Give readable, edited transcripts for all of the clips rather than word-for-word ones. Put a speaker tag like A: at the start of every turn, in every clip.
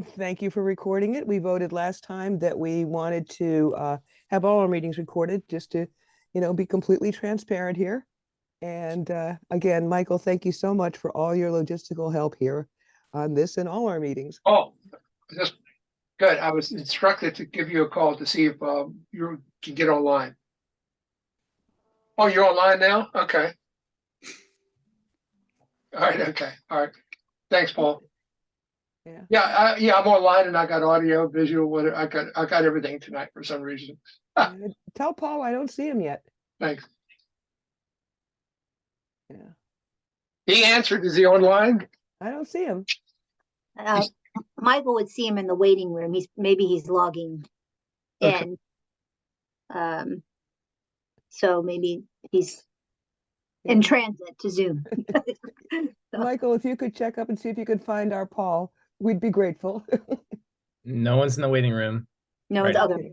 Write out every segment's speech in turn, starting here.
A: Thank you for recording it. We voted last time that we wanted to have all our meetings recorded just to, be completely transparent here. And again, Michael, thank you so much for all your logistical help here on this and all our meetings.
B: Oh, that's good. I was instructed to give you a call to see if you can get online. Oh, you're online now? Okay. All right. Okay. All right. Thanks, Paul.
A: Yeah.
B: Yeah, I'm online and I got audio, visual, whatever. I got everything tonight for some reason.
A: Tell Paul I don't see him yet.
B: Thanks.
A: Yeah.
B: He answered. Is he online?
A: I don't see him.
C: Michael would see him in the waiting room. Maybe he's logging in. So maybe he's in transit to Zoom.
A: So. Michael, if you could check up and see if you could find our Paul, we'd be grateful.
D: No one's in the waiting room.
C: No,
D: right.
C: the other.
A: Okay.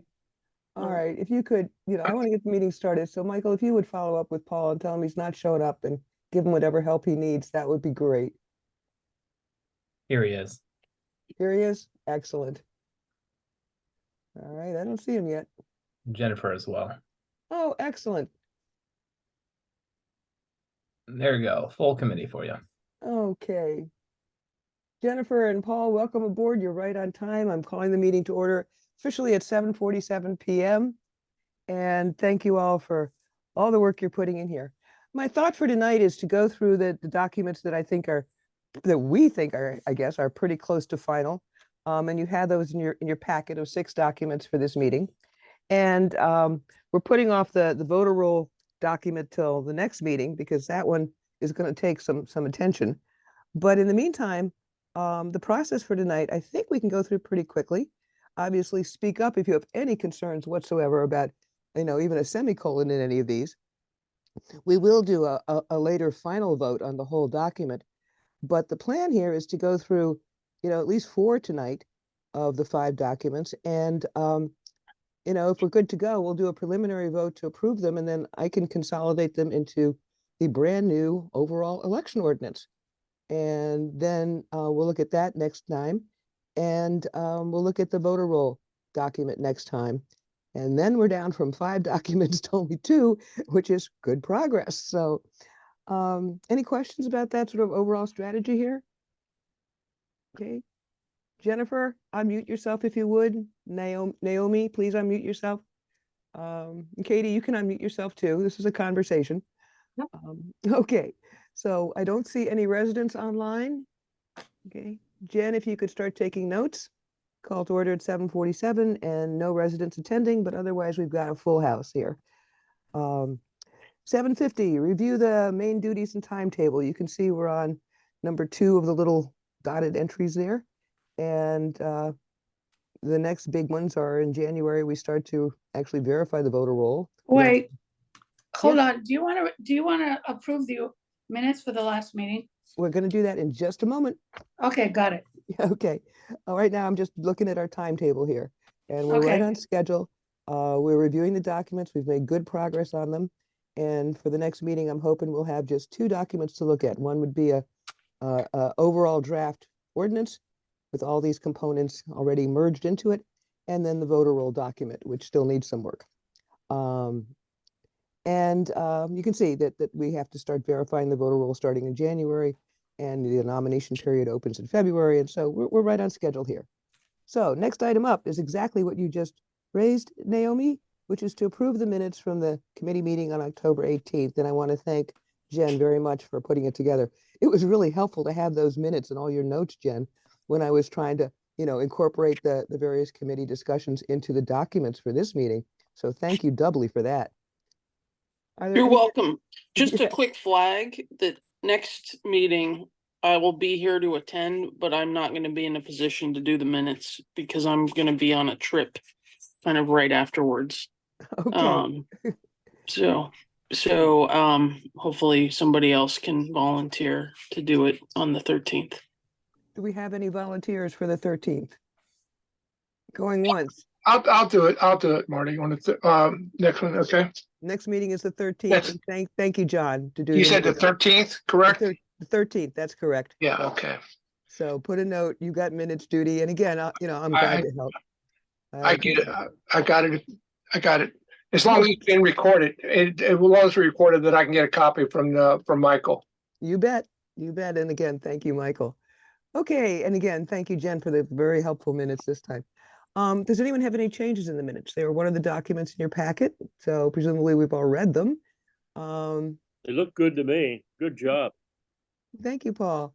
A: All right. If you could, I want to get the meeting started. So Michael, if you would follow up with Paul and tell him he's not showing up and give him whatever help he needs, that would be great.
D: Here he is.
A: Here he is. Excellent. All right. I don't see him yet.
D: Jennifer as well.
A: Oh, excellent.
D: There you go. Full committee for you.
A: Okay. Jennifer and Paul, welcome aboard. You're right on time. I'm calling the meeting to order officially at 7:47 p.m. And thank you all for all the work you're putting in here. My thought for tonight is to go through the documents that we think are, I guess, are pretty close to final. And you have those in your packet of 6 documents for this meeting. And we're putting off the voter roll document till the next meeting because that one is going to take some attention. But in the meantime, the process for tonight, I think we can go through pretty quickly. Obviously, speak up if you have any concerns whatsoever about, even a semicolon in any of these. We will do a later final vote on the whole document. But the plan here is to go through, at least 4 tonight of the 5 documents. And, if we're good to go, we'll do a preliminary vote to approve them, and then I can consolidate them into the brand new overall election ordinance. And then we'll look at that next time. And we'll look at the voter roll document next time. And then we're down from 5 documents to only 2, which is good progress. So any questions about that sort of overall strategy here? Okay. Jennifer, unmute yourself if you would. Naomi, please unmute yourself. Katie, you can unmute yourself too. This is a conversation.
C: Yep.
A: Okay, so I don't see any residents online. Okay, Jen, if you could start taking notes. Call to order at 7:47 and no residents attending, but otherwise we've got a full house here. 7:50, review the main duties and timetable. You can see we're on number 2 of the little dotted entries there. And the next big ones are in January. We start to actually verify the voter roll.
E: Wait, hold on. Do you want to approve the minutes for the last meeting?
A: We're going to do that in just a moment.
E: Okay, got it.
A: Okay. All right, now I'm just looking at our timetable here, and we're right on schedule. We're reviewing the documents. We've made good progress on them. And for the next meeting, I'm hoping we'll have just 2 documents to look at. One would be a overall draft ordinance with all these components already merged into it, and then the voter roll document, which still needs some work. You can see that we have to start verifying the voter roll starting in January, and the nomination period opens in February, and so we're right on schedule here. So next item up is exactly what you just raised, Naomi, which is to approve the minutes from the committee meeting on October 18th, and I want to thank Jen very much for putting it together. It was really helpful to have those minutes and all your notes, Jen, when I was trying to, incorporate the various committee discussions into the documents for this meeting. So thank you doubly for that.
F: You're welcome. Just a quick flag that next meeting I will be here to attend, but I'm not going to be in a position to do the minutes because I'm going to be on a trip kind of right afterwards.
A: Okay.
F: So hopefully somebody else can volunteer to do it on the 13th.
A: Do we have any volunteers for the 13th? Going once.
B: I'll do it. I'll do it, Marty, on the next one. Okay.
A: Next meeting is the 13th.
B: Yes.
A: And thank you, John, to do.
B: You said the 13th, correct?
A: The 13th. That's correct.
B: Yeah. Okay.
A: So put a note, you got minutes duty. And again, I'm glad to help.
B: I get it. I got it. I got it. As long as it's been recorded, it will also be recorded that I can get a copy from Michael.
A: You bet. You bet. And again, thank you, Michael. Okay. And again, thank you, Jen, for the very helpful minutes this time. Does anyone have any changes in the minutes? They were one of the documents in your packet, so presumably we've all read them.
G: They look good to me. Good job.
A: Thank you, Paul.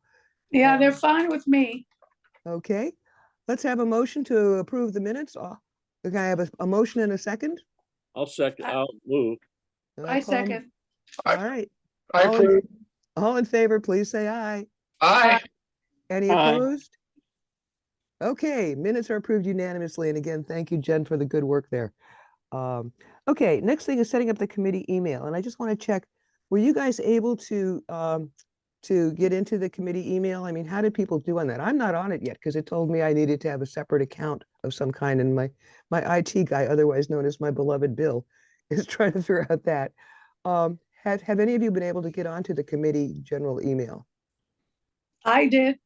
E: Yeah, they're fine with me.
A: Okay, let's have a motion to approve the minutes. Can I have a motion and a second?
G: I'll move.
E: I
A: Paul-
E: second.
A: All right.
B: I
A: All in-
B: approve.
A: All in favor, please say aye.
B: Aye.
A: Any
F: Aye.
A: opposed? Okay, minutes are approved unanimously. And again, thank you, Jen, for the good work there. Okay, next thing is setting up the committee email. And I just want to check, were you guys able to get into the committee email? I mean, how did people do on that? I'm not on it yet because it told me I needed to have a separate account of some kind. And my IT guy, otherwise known as my beloved Bill, is trying to figure out that. Have any of you been able to get onto the committee general email?
E: I did,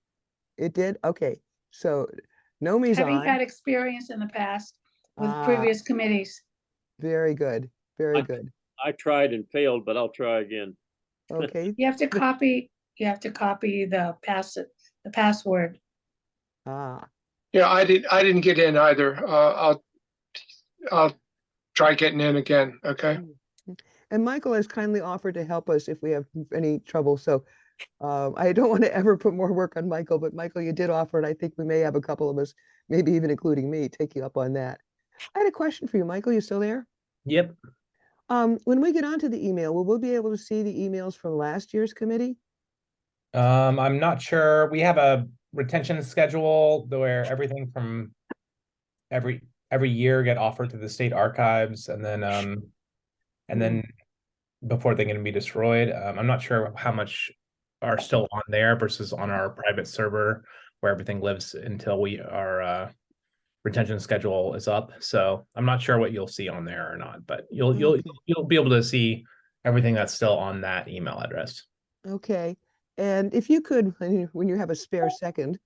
A: It did? Okay. So Nomi's
E: having
A: on.
E: had experience in the past with
A: Ah.
E: previous committees.
A: Very good. Very good.
G: I tried and failed, but I'll try again.
A: Okay.
E: You have to copy the password.
A: Ah,
B: Yeah, I didn't get in either. I'll try getting in again. Okay.
A: and Michael has kindly offered to help us if we have any trouble. So I don't want to ever put more work on Michael, but Michael, you did offer, and I think we may have a couple of us, maybe even including me, take you up on that. I had a question for you, Michael. You still there?
D: Yep.
A: When we get onto the email, will we be able to see the emails from last year's committee?
D: I'm not sure. We have a retention schedule where everything from every year get offered to the state archives, and then before they're going to be destroyed. I'm not sure how much are still on there versus on our private server where everything lives until our retention schedule is up. So I'm not sure what you'll see on there or not, but you'll be able to see everything that's still on that email address.
A: Okay. And if you could, when you have a spare second,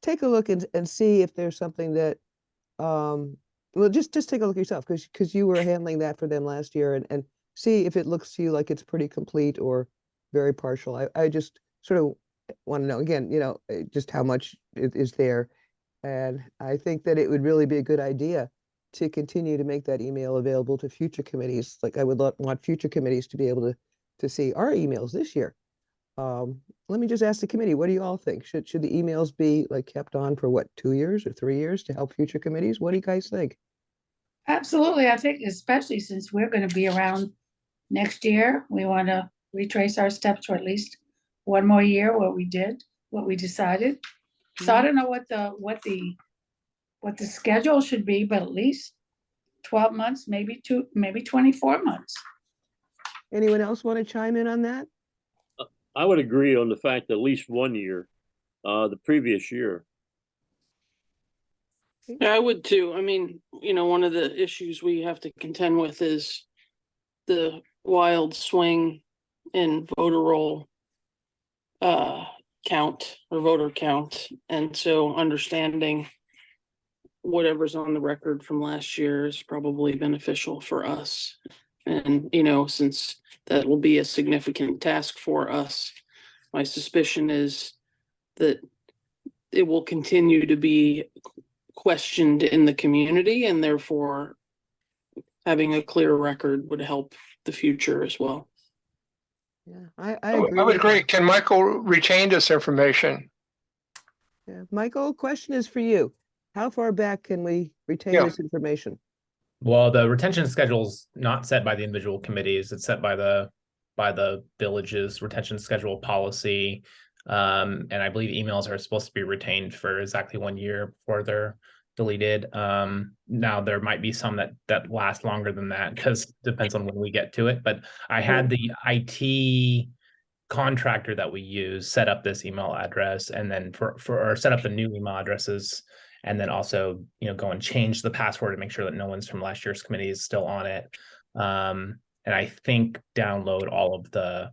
A: take a look and see if there's something that, well, just take a look yourself because you were handling that for them last year and see if it looks to you like it's pretty complete or very partial. I just sort of want to know, again, just how much is there. And I think that it would really be a good idea to continue to make that email available to future committees. Like I would want future committees to be able to see our emails this year. Let me just ask the committee, what do you all think? Should the emails be like kept on for what, 2 years or 3 years to help future committees? What do you guys think?
E: Absolutely. I think especially since we're going to be around next year, we want to retrace our steps for at least one more year, what we decided. So I don't know what the schedule should be, but at least 12 months, maybe 24 months.
A: Anyone else want to chime in on that?
G: I would agree on the fact that at least 1 year, the previous year.
F: Yeah, I would too. I mean, one of the issues we have to contend with is the wild swing in voter roll count or voter count. And so understanding whatever's on the record from last year is probably beneficial for us. And, since that will be a significant task for us, my suspicion is that it will continue to be questioned in the community, and therefore having a clear record would help the future as well.
A: Yeah, I
B: I
A: agree.
B: would agree. Can Michael retain this information?
A: Yeah. Michael, question is for you. How far back can we retain
B: Yeah.
A: this information?
D: Well, the retention schedule's not set by the individual committees. It's set by the village's retention schedule policy. And I believe emails are supposed to be retained for exactly 1 year before they're deleted. Now there might be some that last longer than that because it depends on when we get to it. But I had the IT contractor that we use set up this email address, and then or set up the new email addresses, and then also go and change the password to make sure that no one's from last year's committee is still on it. And I think download all of the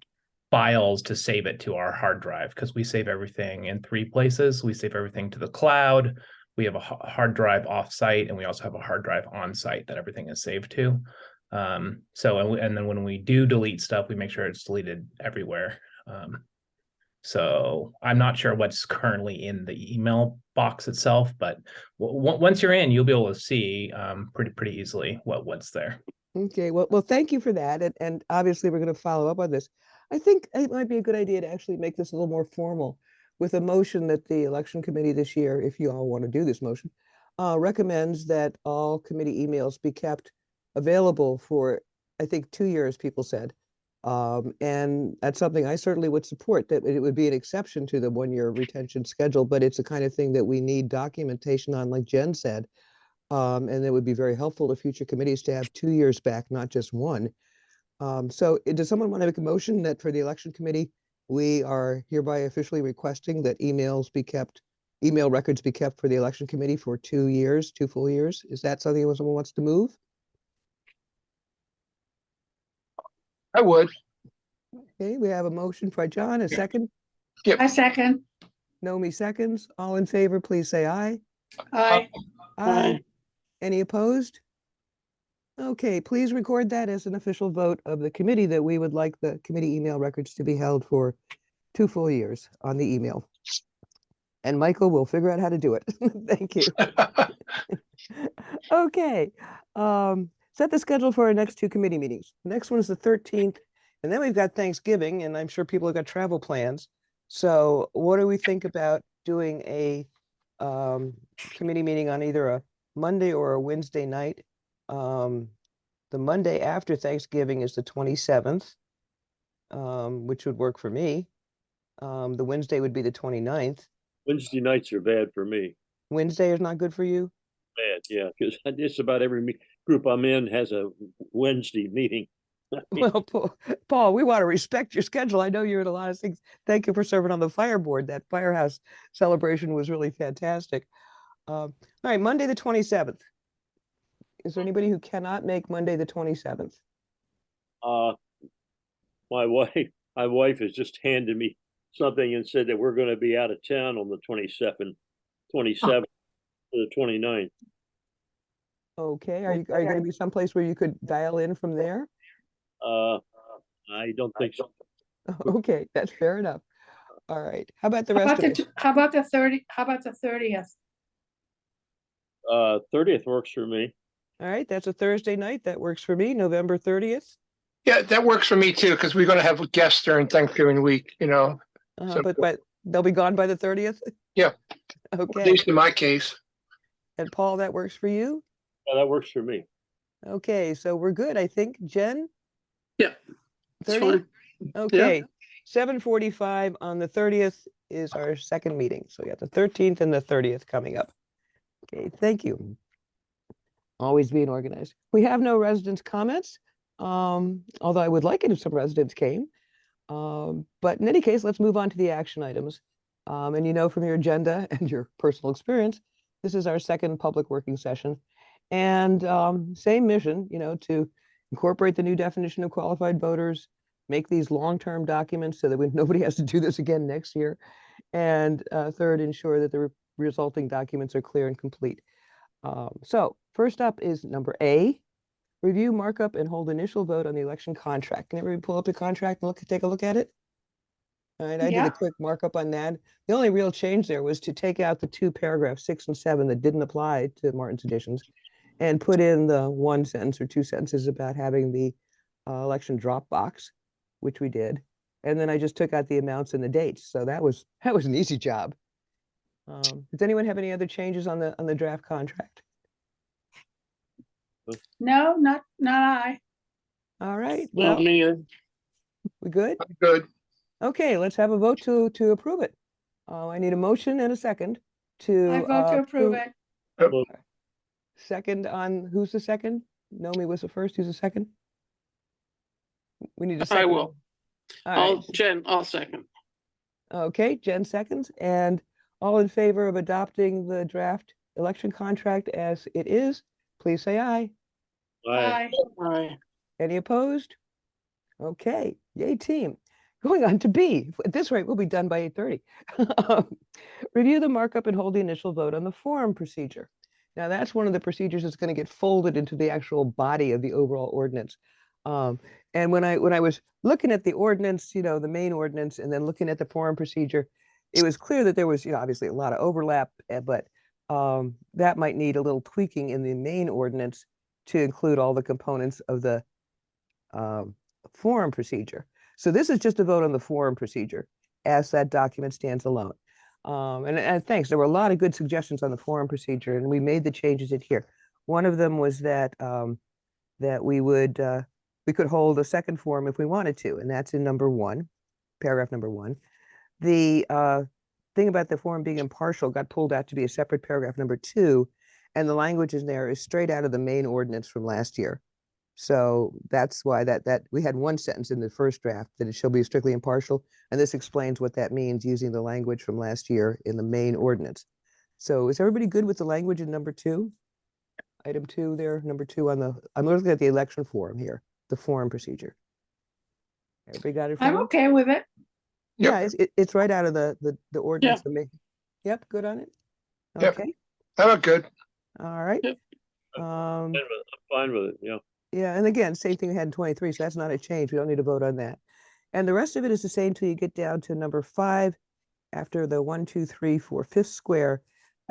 D: files to save it to our hard drive, because we save everything in 3 places. We save everything to the cloud. We have a hard drive offsite, and we also have a hard drive on site that everything is saved to. And then when we do delete stuff, we make sure it's deleted everywhere. So I'm not sure what's currently in the email box itself, but once you're in, you'll be able to see pretty easily what's there.
A: Okay, well, thank you for that. And obviously we're going to follow up on this. I think it might be a good idea to actually make this a little more formal with a motion that the election committee this year, if you all want to do this motion, recommends that all committee emails be kept available for, I think, 2 years, people said. And that's something I certainly would support, that it would be an exception to the 1-year retention schedule, but it's the kind of thing that we need documentation on, like Jen said. And it would be very helpful to future committees to have 2 years back, not just 1. So does someone want to make a motion that for the election committee, we are hereby officially requesting that email records be kept for the election committee for 2 years, 2 full years? Is that something someone wants to move?
B: I would.
A: Okay, we have a motion by John, a second.
E: I second.
A: Nomi seconds. All in favor, please say aye.
E: Aye.
F: Aye.
A: Any opposed? Okay, please record that as an official vote of the committee that we would like the committee email records to be held for 2 full years on the email. And Michael will figure out how to do it. Thank you. Okay, set the schedule for our next 2 committee meetings. The next one is the 13th, and then we've got Thanksgiving, and I'm sure people have got travel plans. So what do we think about doing a committee meeting on either a Monday or a Wednesday night? The Monday after Thanksgiving is the 27th, which would work for me. The Wednesday would be the 29th.
G: Wednesday nights are bad for me.
A: Wednesday is not good for you?
G: Bad, yeah, because just about every group I'm in has a Wednesday meeting.
A: Well, Paul, we want to respect your schedule. I know you're in a lot of things. Thank you for serving on the fire board. That firehouse celebration was really fantastic. All right, Monday the 27th. Is there anybody who cannot make Monday the 27th?
G: My wife has just handed me something and said that we're going to be out of town on the 27th to the 29th.
A: Okay, are you going to be someplace where you could dial in from there?
G: I don't think so.
A: Okay, that's fair enough. All right, how about the rest of it?
E: How about the 30th?
G: 30th works for me.
A: All right, that's a Thursday night. That works for me, November 30th.
B: Yeah, that works for me too, because we're going to have guests during Thanksgiving week, so-
A: But they'll be gone by the 30th?
B: Yeah. At
A: Okay,
B: least in my case.
A: and Paul, that works for you?
G: Yeah, that works for me.
A: Okay, so we're good, I think. Jen?
F: Yeah, it's
A: 30th?
F: fine.
A: Okay, 7:45 on the 30th is our second meeting. So we got the 13th and the 30th coming up. Okay, thank you. Always being organized. We have no residents' comments, although I would like it if some residents came. But in any case, let's move on to the action items. And you know from your agenda and your personal experience, this is our second public working session. And same mission, to incorporate the new definition of qualified voters, make these long-term documents so that nobody has to do this again next year. And third, ensure that the resulting documents are clear and complete. So first up is number A, review markup and hold initial vote on the election contract. Can everybody pull up the contract and take a look at it? All right, I did
E: Yeah.
A: a quick markup on that. The only real change there was to take out the 2 paragraphs, 6 and 7, that didn't apply to Martin's editions, and put in the 1 sentence or 2 sentences about having the election drop box, which we did. And then I just took out the amounts and the dates. So that was an easy job. Does anyone have any other changes on the draft contract?
E: No, not I.
A: All right,
F: Well,
A: well,
F: me,
A: we good?
B: Good.
A: Okay, let's have a vote to approve it. I need a motion and a second to.
E: I vote to approve it.
A: Second on, who's the second? Nomi was the first, who's the second? We need a second.
F: I will.
A: All right,
F: Jen, I'll second.
A: okay, Jen seconds, and all in favor of adopting the draft election contract as it is, please say aye.
G: Aye.
F: Aye.
A: Any opposed? Okay, yay team. Going on to B. At this rate, we'll be done by 8:30. Review the markup and hold the initial vote on the forum procedure. Now, that's one of the procedures that's going to get folded into the actual body of the overall ordinance. And when I was looking at the ordinance, the main ordinance, and then looking at the forum procedure, it was clear that there was, obviously a lot of overlap, but that might need a little tweaking in the main ordinance to include all the components of the forum procedure. So this is just a vote on the forum procedure as that document stands alone. And thanks, there were a lot of good suggestions on the forum procedure, and we made the changes in here. One of them was that that we could hold a second forum if we wanted to, and that's in number 1, paragraph number 1. The thing about the forum being impartial got pulled out to be a separate paragraph number 2, and the language in there is straight out of the main ordinance from last year. So that's why that we had one sentence in the first draft that it shall be strictly impartial, and this explains what that means using the language from last year in the main ordinance. So is everybody good with the language in number 2? Item 2 there, number 2 on the, I'm looking at the election forum here, the forum procedure. Everybody got it?
E: I'm okay with it.
A: Yeah, it's right out of the ordinance. Yep, good on it.
B: Yep.
A: Okay,
B: That looked good.
A: all right.
F: Yep.
A: Um,
G: I'm fine with it, yeah.
A: Yeah, and again, same thing we had in 23, so that's not a change. We don't need to vote on that. And the rest of it is the same till you get down to number 5. After the 1, 2, 3, 4, 5th square,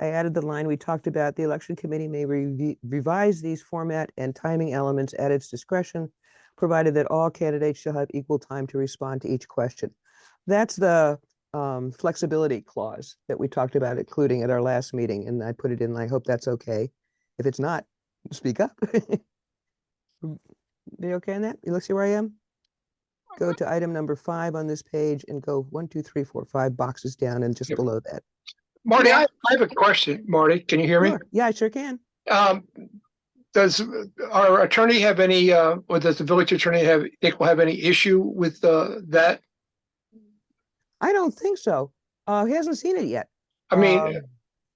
A: I added the line we talked about. The election committee may revise these format and timing elements at its discretion, provided that all candidates shall have equal time to respond to each question. That's the flexibility clause that we talked about including at our last meeting, and I put it in, and I hope that's okay. If it's not, speak up. Be okay on that? You see where I am? Go to item number 5 on this page and go 1, 2, 3, 4, 5 boxes down and just
B: Yep.
A: below that.
B: Marty,
A: Yeah.
B: I have a question. Marty, can you hear me?
A: Sure. Yeah, I sure can.
B: Does our attorney have any, or does the village attorney think will have any issue with that?
A: I don't think so. He hasn't seen it yet.
B: I mean,
A: Um,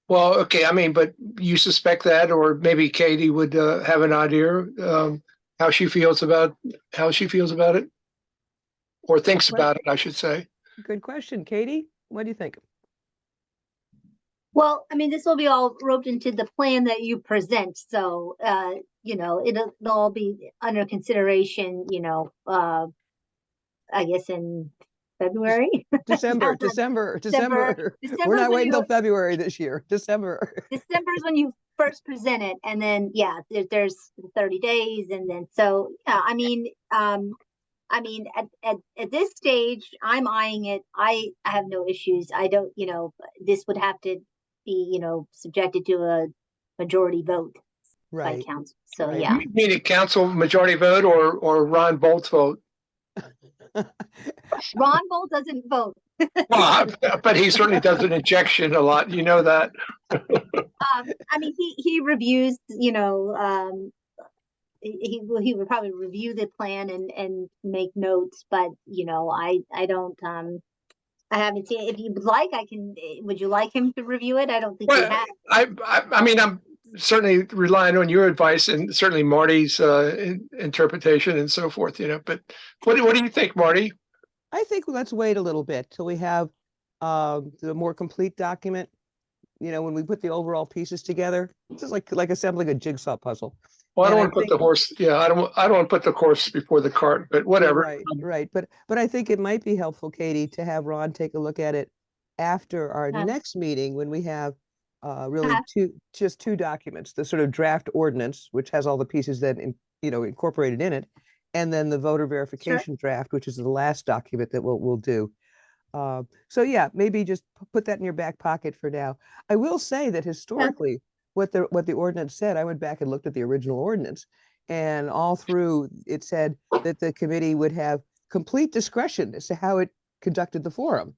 B: well, okay, but you suspect that, or maybe Katie would have an idea how she feels about it, or thinks
A: Well-
B: about it, I should say.
A: Good question. Katie, what do you think?
C: Well, this will be all roped into the plan that you present, so, it'll all be under consideration, I guess in February.
A: December.
C: December.
A: We're not
C: when
A: waiting till
C: you-
A: February this year. December.
C: December is when you first present it, and then, there's 30 days, and then, so, yeah, at this stage, I'm eyeing it. I have no issues. I don't, this would have to be, subjected to a majority vote by
A: Right.
C: council. So,
A: right.
C: yeah.
B: You mean a council majority vote or Ron Bolt's vote?
C: Ron Bolt doesn't vote.
B: Well, but he certainly does an injection a lot. You know that.
C: He reviews, he would probably review the plan and make notes, but I don't, I haven't seen it. If you would like, would you like him to review it? I don't think he
B: Well,
C: has.
B: I'm certainly relying on your advice and certainly Marty's interpretation and so forth, but what do you think, Marty?
A: I think let's wait a little bit till we have the more complete document. When we put the overall pieces together, it's just like assembling a jigsaw puzzle.
B: Well, I don't
A: And I
B: want to put the
A: think-
B: horse, I don't want to put the horse before the cart, but whatever.
A: Right. But I think it might be helpful, Katie, to have Ron take a look at it after our
C: Uh-huh.
A: next meeting when we have really
C: Uh-huh.
A: just two documents, the sort of draft ordinance, which has all the pieces that incorporated in it, and then the voter verification draft, which is the last document that we'll do. So yeah, maybe just put that in your back pocket for now. I will say that historically, what the ordinance said, I went back and looked at the original ordinance, and all through it said that the committee would have complete discretion as to how it conducted the forum.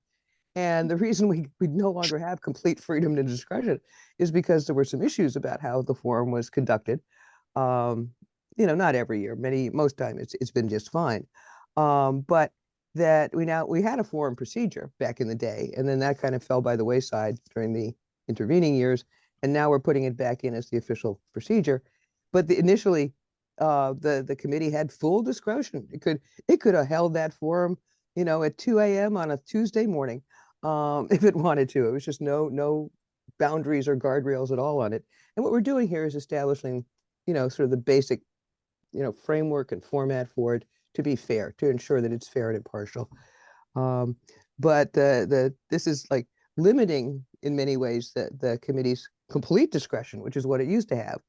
A: And the reason we no longer have complete freedom and discretion is because there were some issues about how the forum was conducted. Not every year, most time it's been just fine. But that we had a forum procedure back in the day, and then that kind of fell by the wayside during the intervening years. And now we're putting it back in as the official procedure. But initially, the committee had full discretion. It could have held that forum at 2 a.m. on a Tuesday morning, if it wanted to. It was just no boundaries or guardrails at all on it. And what we're doing here is establishing, sort of the basic, framework and format for it to be fair, to ensure that it's fair and impartial. But this is like limiting in many ways the committee's complete discretion, which is what it used to have.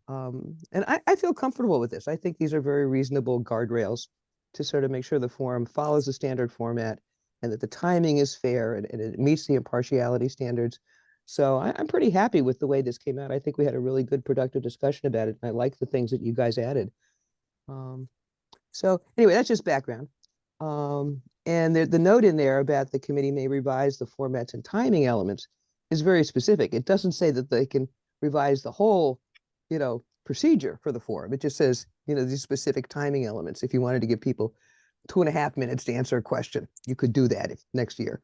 A: And I feel comfortable with this. I think these are very reasonable guardrails to sort of make sure the forum follows the standard format and that the timing is fair and it meets the impartiality standards. So I'm pretty happy with the way this came out. I think we had a really good, productive discussion about it. I like the things that you guys added. So anyway, that's just background. And the note in there about the committee may revise the formats and timing elements is very specific. It doesn't say that they can revise the whole, procedure for the forum. It just says, these specific timing elements. If you wanted to give people 2.5 minutes to answer a question, you could do that next year.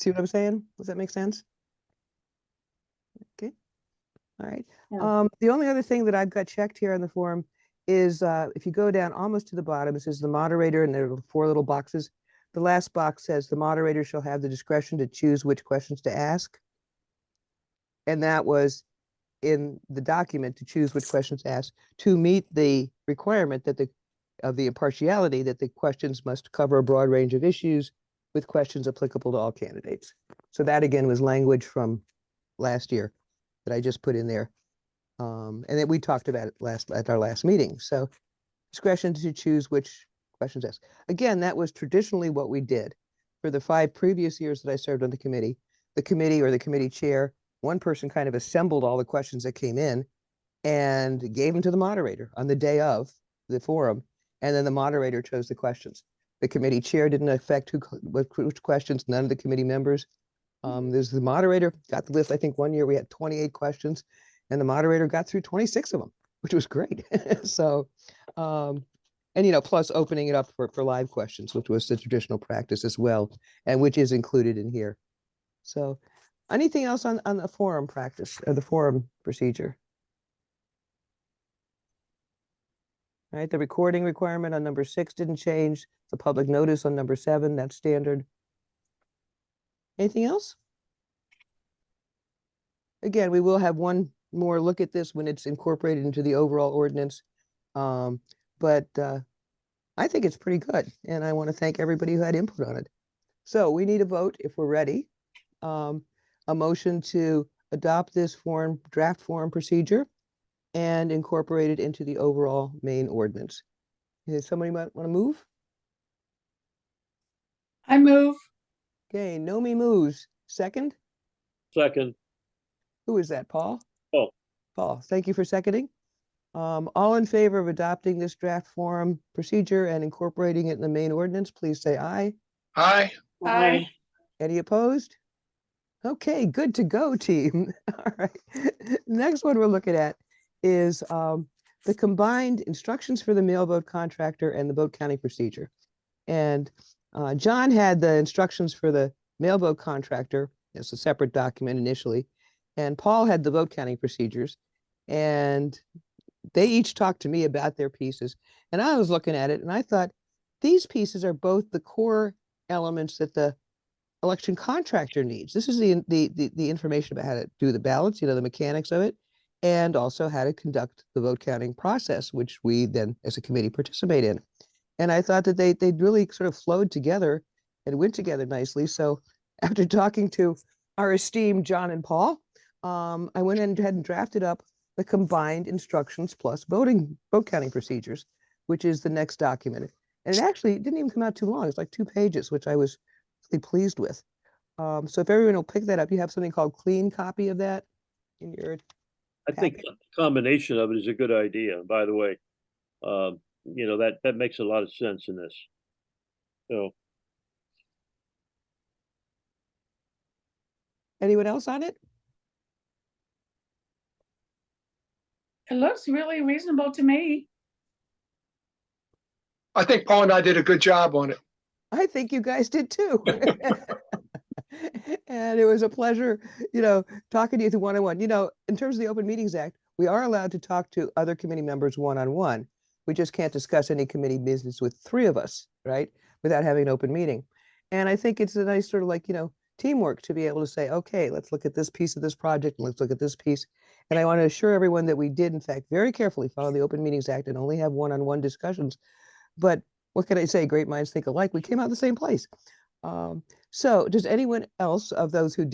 A: See what I'm saying? Does that make sense? Okay. All right.
C: Yeah.
A: The only other thing that I've got checked here on the forum is if you go down almost to the bottom, it says the moderator, and there are 4 little boxes. The last box says the moderator shall have the discretion to choose which questions to ask. And that was in the document, to choose which questions to ask to meet the requirement that of the impartiality, that the questions must cover a broad range of issues with questions applicable to all candidates. So that again was language from last year that I just put in there. And then we talked about it at our last meeting. So discretion to choose which questions asked. Again, that was traditionally what we did. For the 5 previous years that I served on the committee or the committee chair, one person kind of assembled all the questions that came in and gave them to the moderator on the day of the forum. And then the moderator chose the questions. The committee chair didn't affect which questions, none of the committee members. There's the moderator got the list. I think one year we had 28 questions and the moderator got through 26 of them, which was great. So, and plus opening it up for live questions, which was the traditional practice as well, and which is included in here. So anything else on the forum practice or the forum procedure? All right, the recording requirement on number 6 didn't change. The public notice on number 7, that's standard. Anything else? Again, we will have one more look at this when it's incorporated into the overall ordinance. But I think it's pretty good. And I want to thank everybody who had input on it. So we need a vote if we're ready. A motion to adopt this draft form procedure and incorporate it into the overall main ordinance. Is somebody might want to move?
E: I move.
A: Okay, Nomi moves. Second?
G: Second.
A: Who is that, Paul?
G: Paul.
A: Paul, thank you for seconding. All in favor of adopting this draft form procedure and incorporating it in the main ordinance, please say aye.
B: Aye.
E: Aye.
A: Any opposed? Okay, good to go, team. All right. Next one we're looking at is the combined instructions for the mail vote contractor and the vote counting procedure. And John had the instructions for the mail vote contractor. It's a separate document initially. And Paul had the vote counting procedures. And they each talked to me about their pieces. And I was looking at it and I thought, these pieces are both the core elements that the election contractor needs. This is the information about how to do the ballots, the mechanics of it, and also how to conduct the vote counting process, which we then as a committee participate in. And I thought that they really sort of flowed together and went together nicely. So after talking to our esteemed John and Paul, I went ahead and drafted up the combined instructions plus vote counting procedures, which is the next document. And it actually didn't even come out too long. It's like 2 pages, which I was really pleased with. So if everyone will pick that up, you have something called clean copy of that in your
G: I think the combination of it is a good idea, by the way. That makes a lot of sense in this. So
A: anyone else on it?
E: It looks really reasonable to me.
B: I think Paul and I did a good job on it.
A: I think you guys did too. And it was a pleasure, talking to you one-on-one. In terms of the Open Meetings Act, we are allowed to talk to other committee members one-on-one. We just can't discuss any committee business with 3 of us, right? without having an open meeting. And I think it's a nice sort of like, teamwork to be able to say, okay, let's look at this piece of this project and let's look at this piece. And I want to assure everyone that we did, in fact, very carefully follow the Open Meetings Act and only have one-on-one discussions. But what can I say? Great minds think alike. We came out the same place. So does anyone else of those who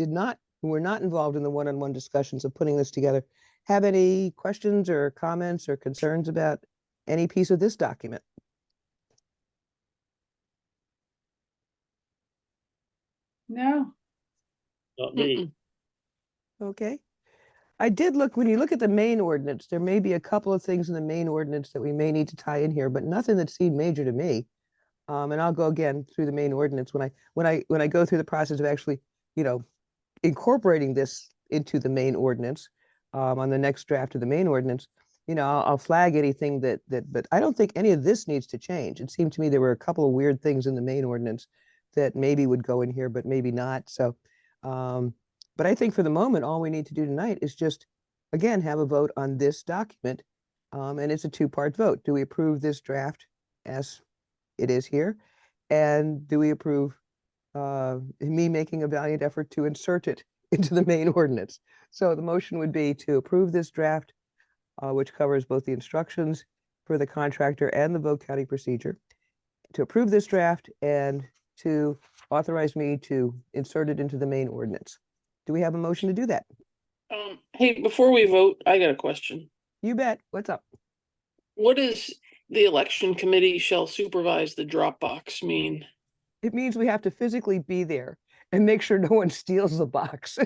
A: were not involved in the one-on-one discussions of putting this together, have any questions or comments or concerns about any piece of this document?
E: No,
G: Not me.
A: Okay. I did look, when you look at the main ordinance, there may be a couple of things in the main ordinance that we may need to tie in here, but nothing that seemed major to me. And I'll go again through the main ordinance when I go through the process of actually, incorporating this into the main ordinance, on the next draft of the main ordinance. I'll flag anything but I don't think any of this needs to change. It seemed to me there were a couple of weird things in the main ordinance that maybe would go in here, but maybe not. So, but I think for the moment, all we need to do tonight is just, again, have a vote on this document. And it's a two-part vote. Do we approve this draft as it is here? And do we approve me making a valiant effort to insert it into the main ordinance? So the motion would be to approve this draft, which covers both the instructions for the contractor and the vote counting procedure, to approve this draft and to authorize me to insert it into the main ordinance. Do we have a motion to do that?
F: Hey, before we vote, I got a question.
A: You bet. What's up?
F: What does the election committee shall supervise the Dropbox mean?
A: It means we have to physically be there and make sure no one steals the box.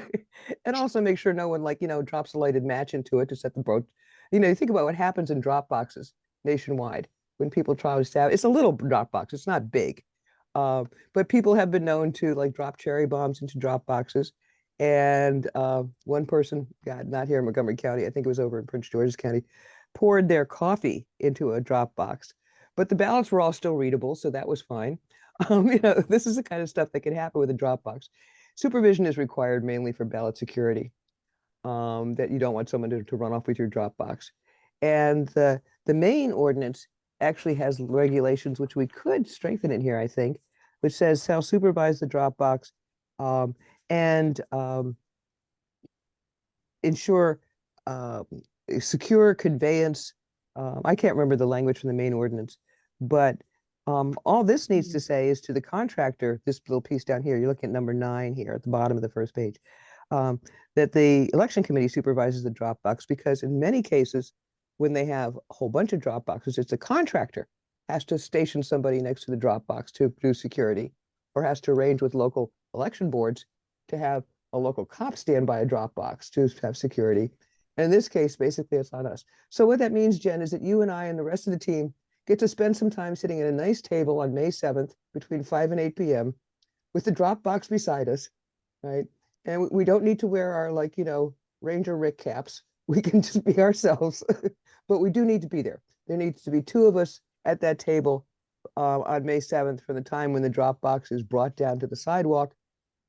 A: And also make sure no one drops a lighted match into it to set the vote. You think about what happens in drop boxes nationwide when people try to stab. It's a little drop box. It's not big. But people have been known to drop cherry bombs into drop boxes. And one person, God, not here in Montgomery County, I think it was over in Prince George's County, poured their coffee into a drop box. But the ballots were all still readable, so that was fine. This is the kind of stuff that can happen with a Dropbox. Supervision is required mainly for ballot security, that you don't want someone to run off with your Dropbox. And the main ordinance actually has regulations which we could strengthen in here, I think, which says shall supervise the Dropbox and ensure secure conveyance. I can't remember the language from the main ordinance, but all this needs to say is to the contractor, this little piece down here, you're looking at number 9 here at the bottom of the first page, that the election committee supervises the Dropbox, because in many cases, when they have a whole bunch of Dropboxes, it's the contractor has to station somebody next to the Dropbox to do security, or has to arrange with local election boards to have a local cop stand by a Dropbox to have security. And in this case, basically, it's on us. So what that means, Jen, is that you and I and the rest of the team get to spend some time sitting at a nice table on May 7th between 5 and 8 p.m. with the Dropbox beside us, right? And we don't need to wear our Ranger Rick caps. We can just be ourselves, but we do need to be there. There needs to be 2 of us at that table on May 7th from the time when the Dropbox is brought down to the sidewalk.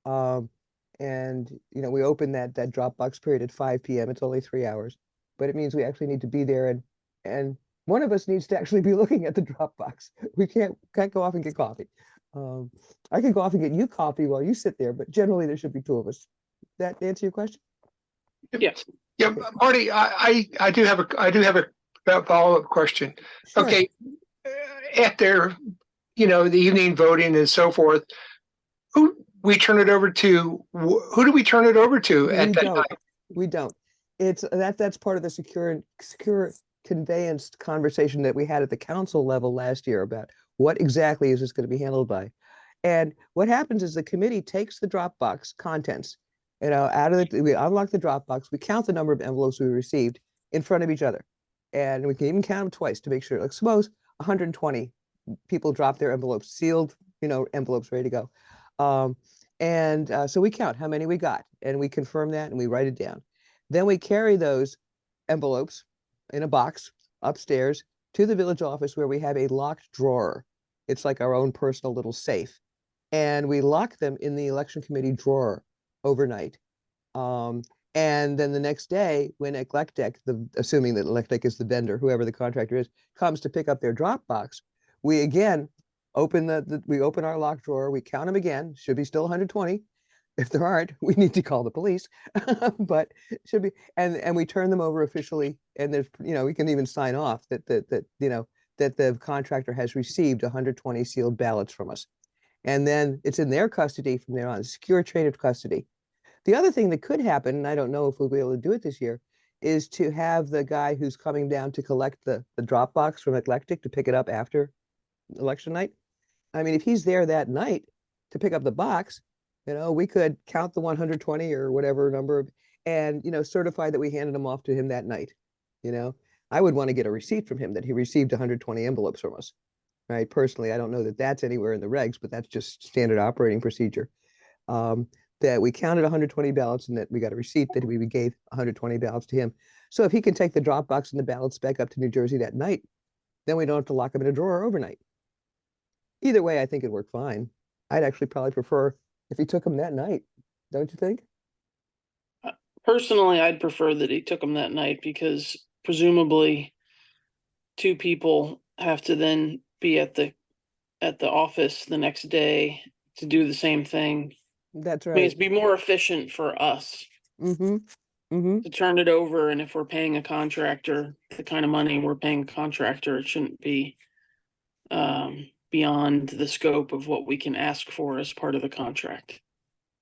A: And we open that Dropbox period at 5 p.m. It's only 3 hours, but it means we actually need to be there, and one of us needs to actually be looking at the Dropbox. We can't go off and get coffee. I can go off and get you coffee while you sit there, but generally there should be 2 of us. That answer your question?
F: Yes.
B: Yeah, Marty, I do have a follow-up question.
A: Sure.
B: Okay, after the evening voting and so forth, who do we turn it over to at that time?
A: We don't. It's that's part of the secure conveyance conversation that we had at the council level last year about what exactly is this going to be handled by. And what happens is the committee takes the Dropbox contents, we unlock the Dropbox, we count the number of envelopes we received in front of each other. And we can even count them twice to make sure, like suppose 120 people drop their envelopes, sealed, envelopes ready to go. So we count how many we got and we confirm that and we write it down. Then we carry those envelopes in a box upstairs to the village office where we have a locked drawer. It's like our own personal little safe. And we lock them in the election committee drawer overnight. And then the next day when Electec, assuming that Electec is the vendor, whoever the contractor is, comes to pick up their Dropbox, we again we open our locked drawer, we count them again, should be still 120. If there aren't, we need to call the police, but should be, and we turn them over officially, and there's, we can even sign off that the contractor has received 120 sealed ballots from us. And then it's in their custody from there on, secure chain of custody. The other thing that could happen, and I don't know if we'll be able to do it this year, is to have the guy who's coming down to collect the drop box from Eclectic to pick it up after election night. I mean, if he's there that night to pick up the box, we could count the 120 or whatever number and, certify that we handed them off to him that night. I would want to get a receipt from him that he received 120 envelopes from us, right? Personally, I don't know that that's anywhere in the regs, but that's just standard operating procedure. That we counted 120 ballots and that we got a receipt that we gave 120 ballots to him. So if he can take the drop box and the ballots back up to New Jersey that night, then we don't have to lock them in a drawer overnight. Either way, I think it'd work fine. I'd actually probably prefer if he took them that night, don't you think?
F: Personally, I'd prefer that he took them that night because presumably 2 people have to then be at the office the next day to do the same thing.
A: That's
F: I mean,
A: right.
F: it'd be more efficient for us to turn it over, and if we're paying a contractor the kind of money we're paying a contractor, it shouldn't be beyond the scope of what we can ask for as part of the contract.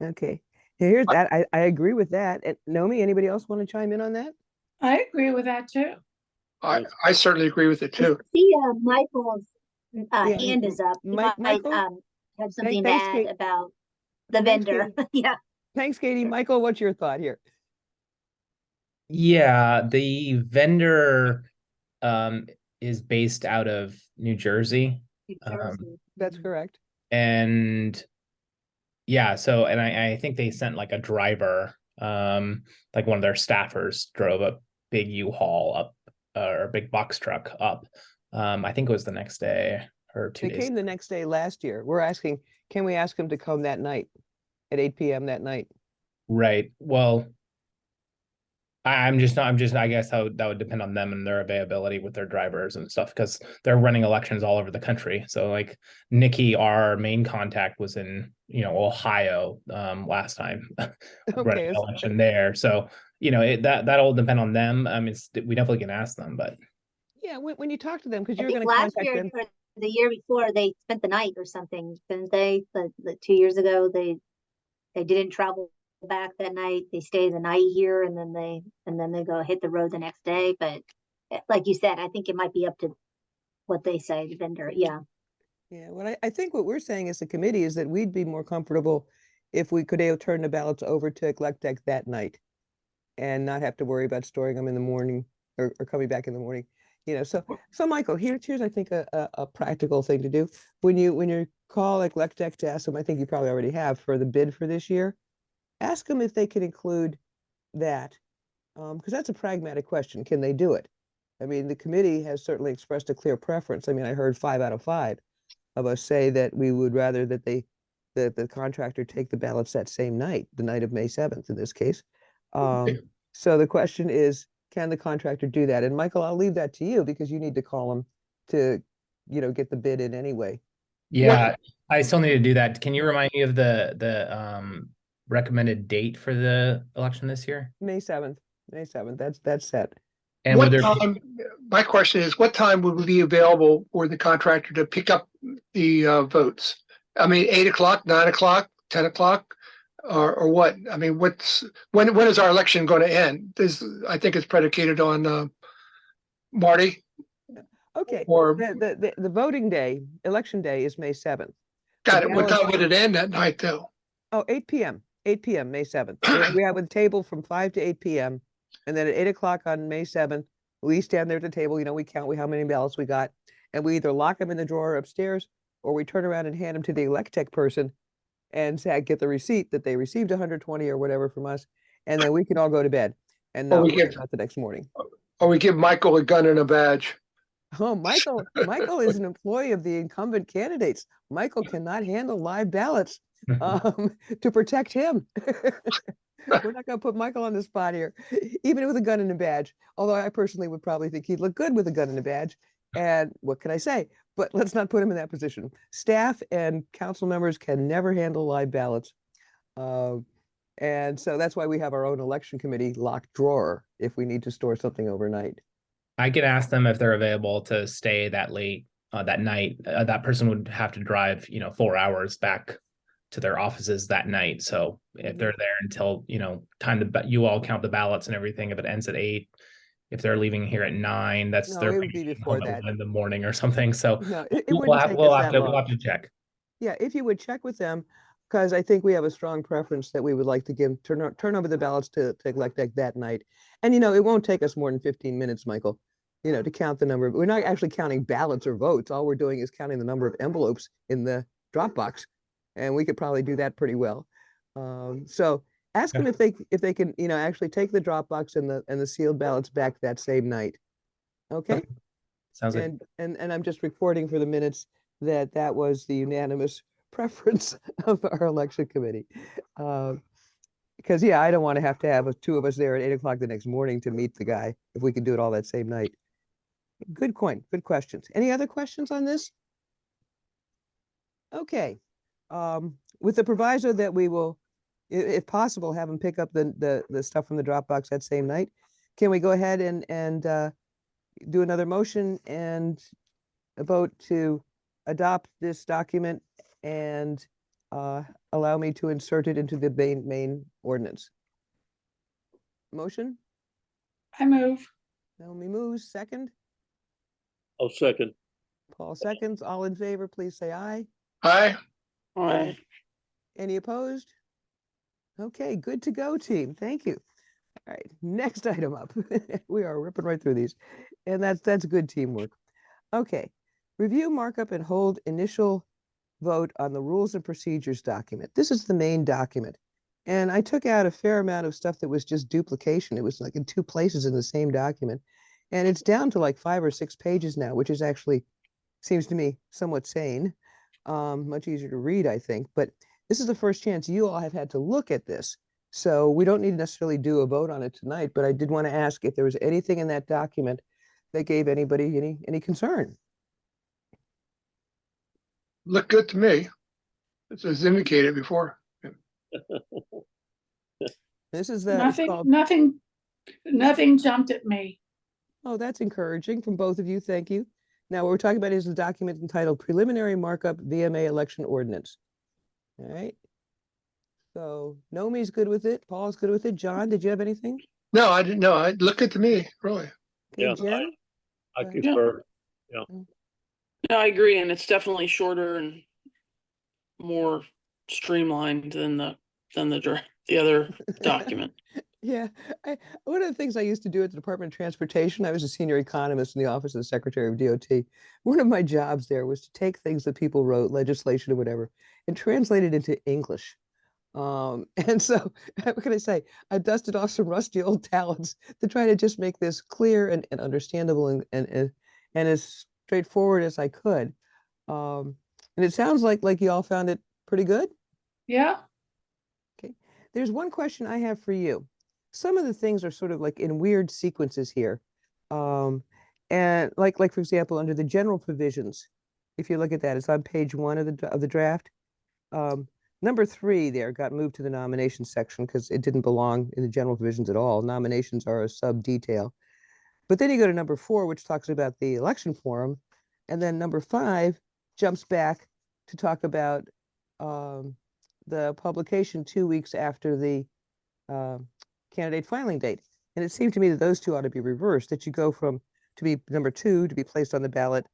A: Okay. Here's that. I agree with that. And Nomi, anybody else want to chime in on that?
E: I agree with that too.
B: I certainly agree with it too.
C: See, Michael's
A: Yeah,
C: hand is up. He might
A: Michael?
C: have something to
A: Thanks,
C: add
A: Kate.
C: about the
A: Thanks,
C: vendor. Yeah.
A: Thanks, Katie. Michael, what's your thought here?
D: Yeah, the vendor is based out of New Jersey.
C: New Jersey.
A: That's correct.
D: And yeah, so and I think they sent like a driver, like one of their staffers drove a big U-Haul up or a big box truck up. I think it was the next day or 2
A: They
D: days.
A: came the next day last year. We're asking, can we ask them to come that night at 8 p.m. that night?
D: Right. Well, I guess that would depend on them and their availability with their drivers and stuff, because they're running elections all over the country. So like Nikki, our main contact, was in, Ohio last time running an election there. So, that'll depend on them. I mean, we definitely can ask them, but
A: yeah, when you talk to them, because
C: I
A: you're
C: think
A: going to
C: last
A: contact
C: year
A: them.
C: or the year before they spent the night or something, didn't they? The 2 years ago, they didn't travel back that night. They stay the night here and then they go hit the road the next day. But like you said, I think it might be up to what they say, the vendor. Yeah.
A: Yeah, I think what we're saying as a committee is that we'd be more comfortable if we could turn the ballots over to Eclectic that night and not have to worry about storing them in the morning or coming back in the morning. So Michael, here's I think a practical thing to do. When you call Eclectic to ask them, I think you probably already have, for the bid for this year, ask them if they can include that, because that's a pragmatic question. Can they do it? I mean, the committee has certainly expressed a clear preference. I mean, I heard 5 out of 5 of us say that we would rather that the contractor take the ballots that same night, the night of May 7th in this case. So the question is, can the contractor do that? And Michael, I'll leave that to you because you need to call them to, get the bid in anyway.
D: yeah, I still need to do that. Can you remind me of the recommended date for the election this year?
A: May 7th. That's set.
D: And
B: What
D: would there
B: time, my question is, what time would be available for the contractor to pick up the votes? I mean, 8 o'clock, 9 o'clock, 10 o'clock, or what? I mean, when is our election going to end? I think it's predicated on Marty.
A: Okay.
B: Or
A: The voting day, election day is May 7th.
B: got it. What time would it end that night, though?
A: Oh, 8 p.m. 8 p.m. May 7th. We have a table from 5 to 8 p.m. And then at 8 o'clock on May 7th, we stand there at the table, we count how many ballots we got, and we either lock them in the drawer upstairs or we turn around and hand them to the Electech person and say, get the receipt that they received 120 or whatever from us. And then we can all go to bed and not worry about the next morning.
B: Or we give Michael a gun and a badge.
A: Oh, Michael is an employee of the incumbent candidates. Michael cannot handle live ballots to protect him. We're not going to put Michael on the spot here, even with a gun and a badge. Although I personally would probably think he'd look good with a gun and a badge. And what can I say? but let's not put him in that position. Staff and council members can never handle live ballots. And so that's why we have our own election committee locked drawer if we need to store something overnight.
D: I can ask them if they're available to stay that late that night. That person would have to drive, 4 hours back to their offices that night. So if they're there until, time you all count the ballots and everything, if it ends at 8, if they're leaving here at 9, that's
A: No,
D: their
A: it would be before that.
D: in the morning or something. So
A: No, it
D: we'll
A: wouldn't
D: have,
A: take
D: we'll
A: us
D: have
A: that
D: to, we'll
A: long.
D: have to check.
A: Yeah, if you would check with them, because I think we have a strong preference that we would like to turn over the ballots to elect that night. And it won't take us more than 15 minutes, Michael, to count the number. We're not actually counting ballots or votes. All we're doing is counting the number of envelopes in the drop box. And we could probably do that pretty well. So ask them if they can, actually take the drop box and the sealed ballots back that same night. Okay.
D: Sounds good.
A: And I'm just reporting for the minutes that was the unanimous preference of our election committee. Because I don't want to have 2 of us there at 8 o'clock the next morning to meet the guy if we can do it all that same night. Good point. Good questions. Any other questions on this? Okay. With the proviso that we will, if possible, have them pick up the stuff from the Dropbox that same night. Can we go ahead and do another motion and a vote to adopt this document and allow me to insert it into the main ordinance? Motion?
E: I move.
A: Naomi moves. Second?
G: I'll second.
A: Paul seconds. All in favor, please say aye.
B: Aye.
F: All right.
A: Any opposed? Okay, good to go, team. Thank you. All right, next item up. We are ripping right through these. And that's good teamwork. Okay, review, markup, and hold initial vote on the rules and procedures document. This is the main document. And I took out a fair amount of stuff that was just duplication. It was like in 2 places in the same document. And it's down to like 5 or 6 pages now, which is actually, seems to me, somewhat sane. Much easier to read, I think. But this is the first chance you all have had to look at this. So we don't need to necessarily do a vote on it tonight, but I did want to ask if there was anything in that document that gave anybody any concern.
B: Look good to me. As indicated before.
A: This is it's called,
E: Nothing jumped at me.
A: oh, that's encouraging from both of you. Thank you. Now, what we're talking about is the document entitled Preliminary Markup VMA Election Ordinance. All right. So Naomi's good with it. Paul's good with it. John, did you have anything?
B: No, I didn't know. It looked good to me, really.
A: Okay,
G: Yeah,
A: Jen?
G: I
A: Go ahead.
G: concur.
F: No, I agree, and it's definitely shorter and more streamlined than the other document.
A: Yeah, one of the things I used to do at the Department of Transportation, I was a senior economist in the office of the Secretary of DOT. One of my jobs there was to take things that people wrote, legislation or whatever, and translate it into English. And so, what can I say? I dusted off some rusty old talents to try to just make this clear and understandable and as straightforward as I could. And it sounds like you all found it pretty good.
E: Yeah,
A: There's one question I have for you. Some of the things are sort of like in weird sequences here. And like for example, under the general provisions, if you look at that, it's on page 1 of the draft. Number 3 there got moved to the nominations section because it didn't belong in the general provisions at all. Nominations are a sub detail. But then you go to number 4, which talks about the election forum. And then number 5 jumps back to talk about the publication 2 weeks after the candidate filing date. And it seemed to me that those 2 ought to be reversed, that you go from to be number 2 to be placed on the ballot,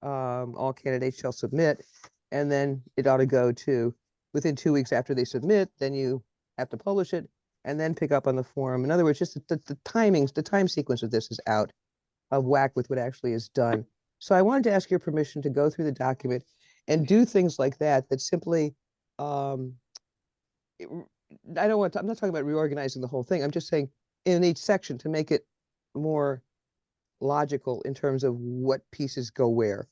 A: all candidates shall submit, and then it ought to go to within 2 weeks after they submit, then you have to publish it and then pick up on the form. In other words, just the timings, the time sequence of this is out of whack with what actually is done. So I wanted to ask your permission to go through the document and do things like that, that simply, I'm not talking about reorganizing the whole thing. I'm just saying in each section to make it more logical in terms of what pieces go where.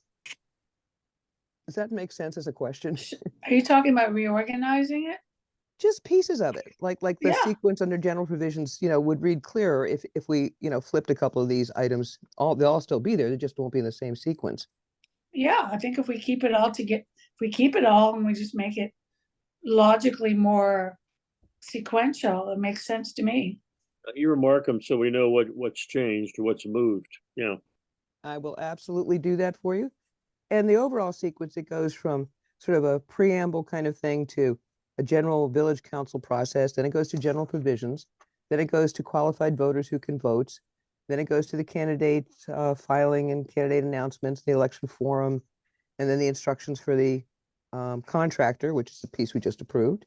A: Does that make sense as a question?
E: are you talking about reorganizing it?
A: Just pieces of it, like the
E: Yeah.
A: sequence under general provisions, would read clearer if we, flipped a couple of these items. They'll all still be there. They just won't be in the same sequence.
E: Yeah, I think if we keep it all if we keep it all and we just make it logically more sequential, it makes sense to me.
G: You remark them so we know what's changed, what's moved, you know.
A: I will absolutely do that for you. And the overall sequence, it goes from sort of a preamble kind of thing to a general village council process, then it goes to general provisions, then it goes to qualified voters who can vote, then it goes to the candidate filing and candidate announcements, the election forum, and then the instructions for the contractor, which is the piece we just approved.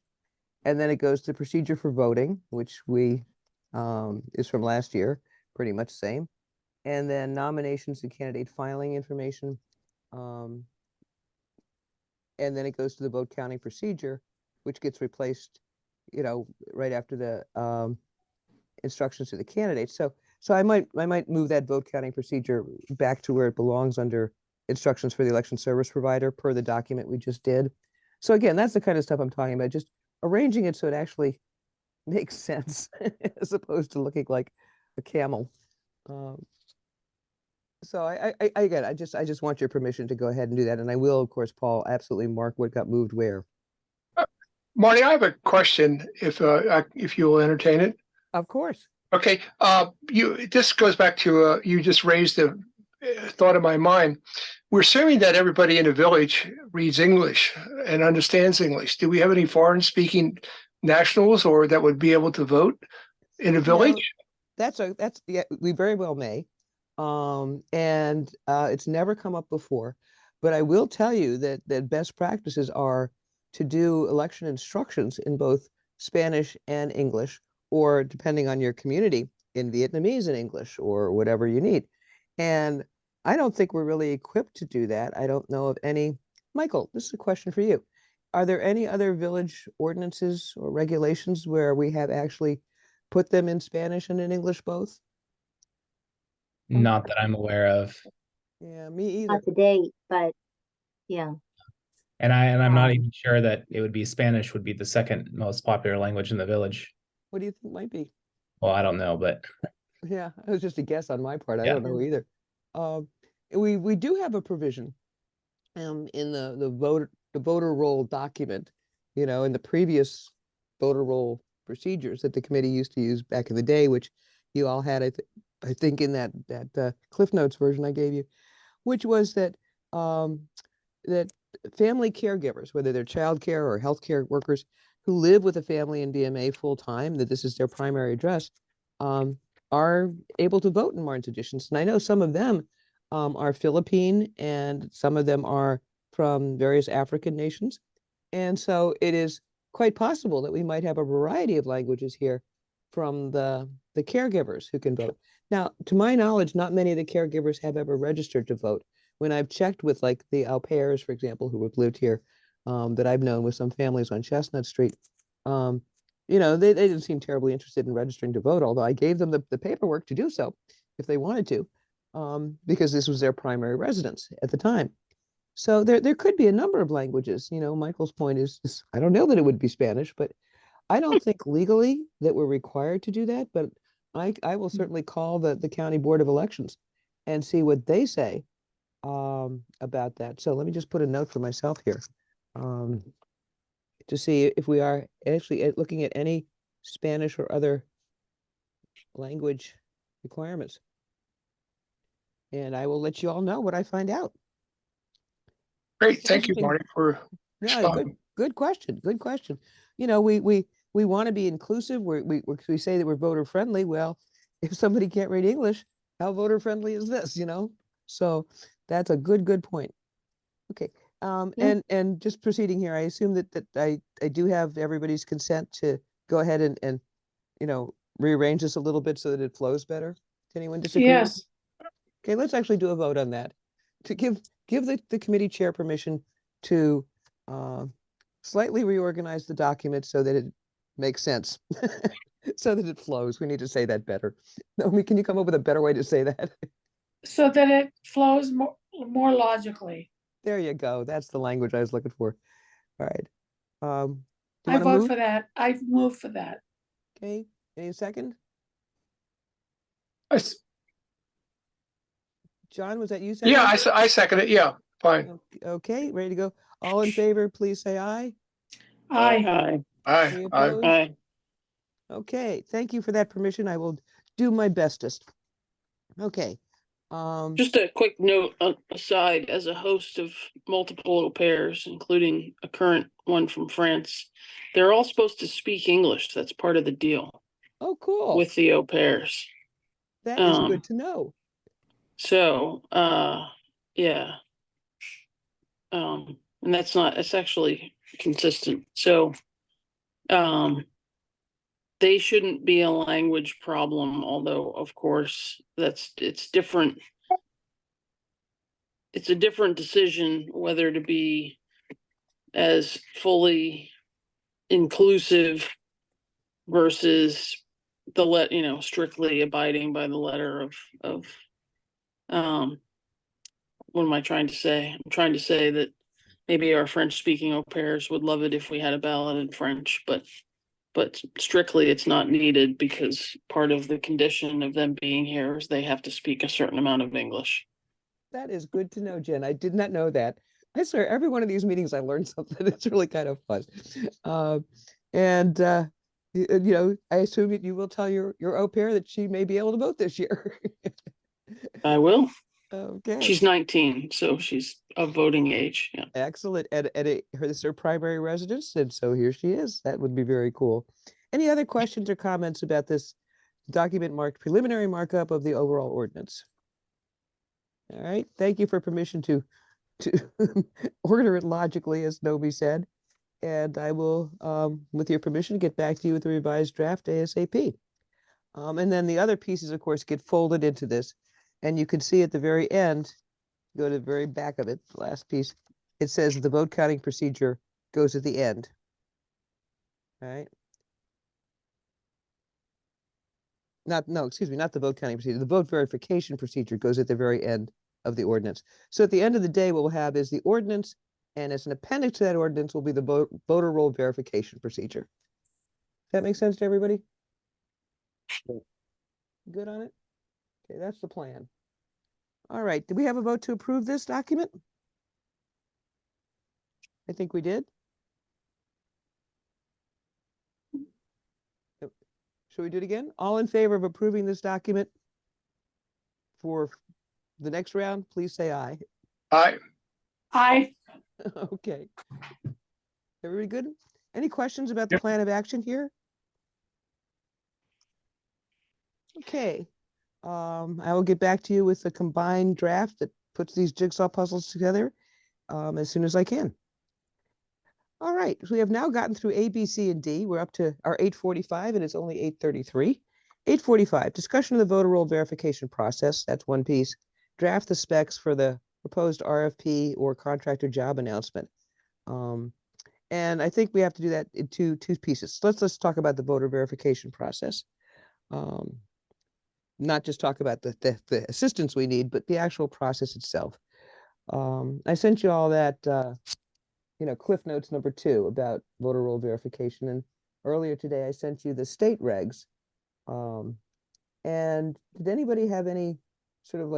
A: And then it goes to procedure for voting, which is from last year, pretty much the same. And then nominations and candidate filing information. And then it goes to the vote counting procedure, which gets replaced, right after the instructions to the candidates. So I might move that vote counting procedure back to where it belongs under instructions for the election service provider per the document we just did. So again, that's the kind of stuff I'm talking about, just arranging it so it actually makes sense as opposed to looking like a camel. So I just want your permission to go ahead and do that. And I will, of course, Paul, absolutely mark what got moved where.
B: Marty, I have a question if you'll entertain it.
A: Of course.
B: Okay, this goes back to you just raised a thought in my mind. We're assuming that everybody in the village reads English and understands English. Do we have any foreign speaking nationals or that would be able to vote in a village?
A: That's yeah, we very well may. And it's never come up before, but I will tell you that best practices are to do election instructions in both Spanish and English, or depending on your community, in Vietnamese and English, or whatever you need. And I don't think we're really equipped to do that. I don't know of any. Michael, this is a question for you. Are there any other village ordinances or regulations where we have actually put them in Spanish and in English both?
D: Not that I'm aware of.
A: Yeah, me either.
C: Not to date, but yeah.
D: And I'm not even sure that it would be Spanish would be the second most popular language in the village.
A: What do you think might be?
D: Well, I don't know, but
A: Yeah, it was just a guess on my part. I
D: Yeah.
A: don't know either. We do have a provision in the voter roll document, in the previous voter roll procedures that the committee used to use back in the day, which you all had, I think in that Cliff Notes version I gave you, which was that that family caregivers, whether they're child care or healthcare workers who live with a family in BMA full time, that this is their primary address, are able to vote in Martin's Additions. And I know some of them are Philippine and some of them are from various African nations. And so it is quite possible that we might have a variety of languages here from the caregivers who can vote. Now, to my knowledge, not many of the caregivers have ever registered to vote. When I've checked with like the au pairs, for example, who have lived here, that I've known with some families on Chestnut Street, they didn't seem terribly interested in registering to vote, although I gave them the paperwork to do so if they wanted to, because this was their primary residence at the time. So there could be a number of languages. Michael's point is I don't know that it would be Spanish, but I don't think legally that we're required to do that. But I will certainly call the County Board of Elections and see what they say about that. So let me just put a note for myself here to see if we are actually looking at any Spanish or other language requirements. And I will let you all know what I find out.
B: Great, thank you, Marty, for
A: Yeah,
B: responding.
A: good question. Good question. We want to be inclusive. We say that we're voter friendly. Well, if somebody can't read English, how voter friendly is this? So that's a good point. Okay.
C: Yeah.
A: And just proceeding here, I assume that I do have everybody's consent to go ahead and rearrange this a little bit so that it flows better. Does anyone disagree?
E: Yes,
A: Okay, let's actually do a vote on that. To give the committee chair permission to slightly reorganize the document so that it makes sense, so that it flows. We need to say that better. Naomi, can you come up with a better way to say that?
E: so that it flows more logically.
A: There you go. That's the language I was looking for. All right. Do you
E: I
A: wanna
E: vote
A: move?
E: for that. I move for that.
A: Okay, any second?
B: I s-
A: John, was that you?
B: Yeah,
A: seconded?
B: I second it, yeah. Fine.
A: Okay, ready to go? All in favor, please say aye.
E: Aye.
B: Aye.
A: Any
B: Aye.
A: opposed?
F: Aye.
A: Okay, thank you for that permission. I will do my bestest. Okay.
F: Just a quick note aside, as a host of multiple au pairs, including a current one from France, they're all supposed to speak English. That's part of the deal
A: Oh, cool.
F: with the au pairs.
A: That is good to know.
F: So, yeah. And it's actually consistent. So, they shouldn't be a language problem, although of course it's different. It's a different decision whether to be as fully inclusive versus strictly abiding by the letter of what am I trying to say? I'm trying to say that maybe our French speaking au pairs would love it if we had a ballot in French, but strictly it's not needed because part of the condition of them being here is they have to speak a certain amount of English.
A: That is good to know, Jen. I did not know that. I swear, every one of these meetings, I learned something. It's really kind of fun. I assume that you will tell your au pair that she may be able to vote this year.
F: I will.
A: Okay.
F: She's 19, so she's of voting age. Yeah.
A: Excellent. This is her primary residence, and so here she is. That would be very cool. Any other questions or comments about this document marked preliminary markup of the overall ordinance? All right. Thank you for permission to order it logically, as Nobi said. And I will, with your permission, get back to you with the revised draft ASAP. And then the other pieces, of course, get folded into this. And you can see at the very end, go to the very back of it, the last piece, it says the vote counting procedure goes at the end. All right. Not the vote counting procedure. The vote verification procedure goes at the very end of the ordinance. So at the end of the day, what we'll have is the ordinance, and as an appendix to that ordinance will be the voter roll verification procedure. Does that make sense to everybody? Good on it? Okay, that's the plan. All right, do we have a vote to approve this document? I think we did. Should we do it again? All in favor of approving this document for the next round, please say aye.
B: Aye.
E: Aye.
A: Okay. Everybody good? Any questions about the
B: Yep.
A: plan of action here? Okay. I will get back to you with a combined draft that puts these jigsaw puzzles together as soon as I can. All right, so we have now gotten through A, B, C, and D. We're up to our 8:45 and it's only 8:33. 8:45, discussion of the voter roll verification process. That's one piece. Draft the specs for the proposed RFP or contractor job announcement. And I think we have to do that in two pieces. Let's talk about the voter verification process. Not just talk about the assistance we need, but the actual process itself. I sent you all that Cliff Notes number 2 about voter roll verification. And earlier today, I sent you the state regs. And did anybody have any sort of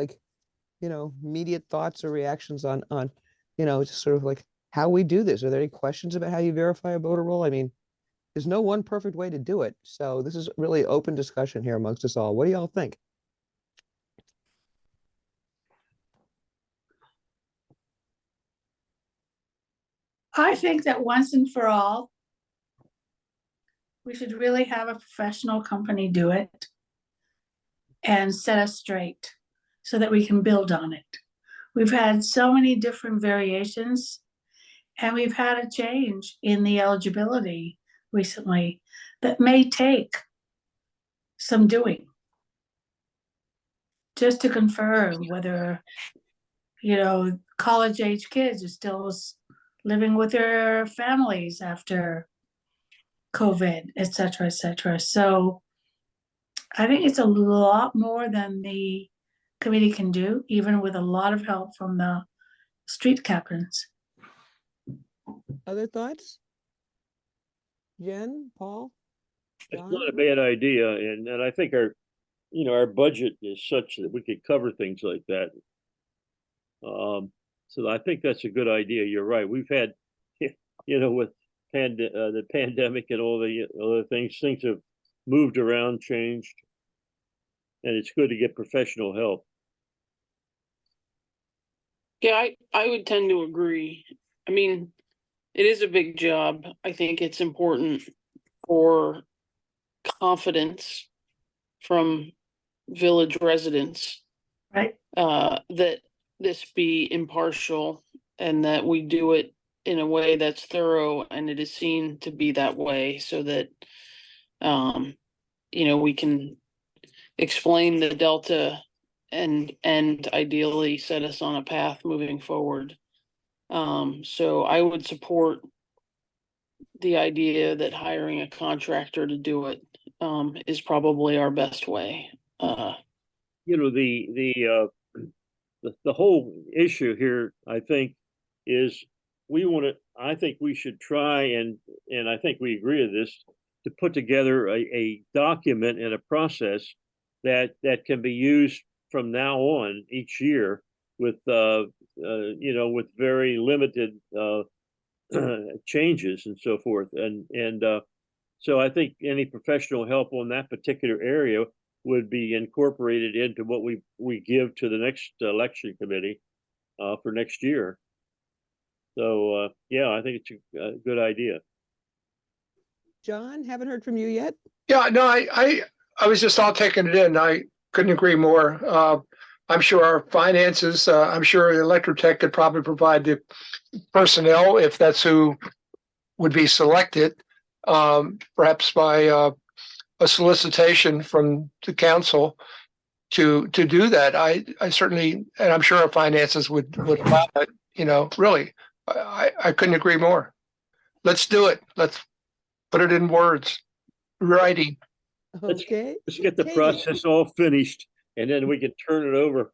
A: immediate thoughts or reactions on just sort of like how we do this? Are there any questions about how you verify a voter roll? I mean, there's no one perfect way to do it. So this is really open discussion here amongst us all. What do y'all think?
E: I think that once and for all, we should really have a professional company do it and set us straight so that we can build on it. We've had so many different variations, and we've had a change in the eligibility recently that may take some doing just to confirm whether, college age kids are still living with their families after COVID, et cetera, et cetera. So I think it's a lot more than the committee can do, even with a lot of help from the street captains.
A: Other thoughts? Jen, Paul?
G: It's
A: John?
G: not a bad idea, and I think our budget is such that we could cover things like that. So I think that's a good idea. You're right. We've had, with the pandemic and all the other things have moved around, changed. And it's good to get professional help.
F: Yeah, I would tend to agree. I mean, it is a big job. I think it's important for confidence from village residents
E: Right.
F: that this be impartial and that we do it in a way that's thorough and it is seen to be that way so that we can explain the delta and ideally set us on a path moving forward. So I would support the idea that hiring a contractor to do it is probably our best way.
G: The whole issue here, I think, is I think we should try and I think we agree with this, to put together a document and a process that can be used from now on each year with with very limited changes and so forth. And so I think any professional help on that particular area would be incorporated into what we give to the next election committee for next year. So yeah, I think it's a good idea.
A: John, haven't heard from you yet?
B: Yeah, no, I was just all taking it in. I couldn't agree more. I'm sure our finances, I'm sure Electrotech could probably provide the personnel if that's who would be selected, perhaps by a solicitation from the council to do that. I certainly, and I'm sure our finances would allow it, really. I couldn't agree more. Let's do it. Let's put it in words, writing.
A: Okay.
G: Let's get the
A: Katie.
G: process all finished, and then we can turn it over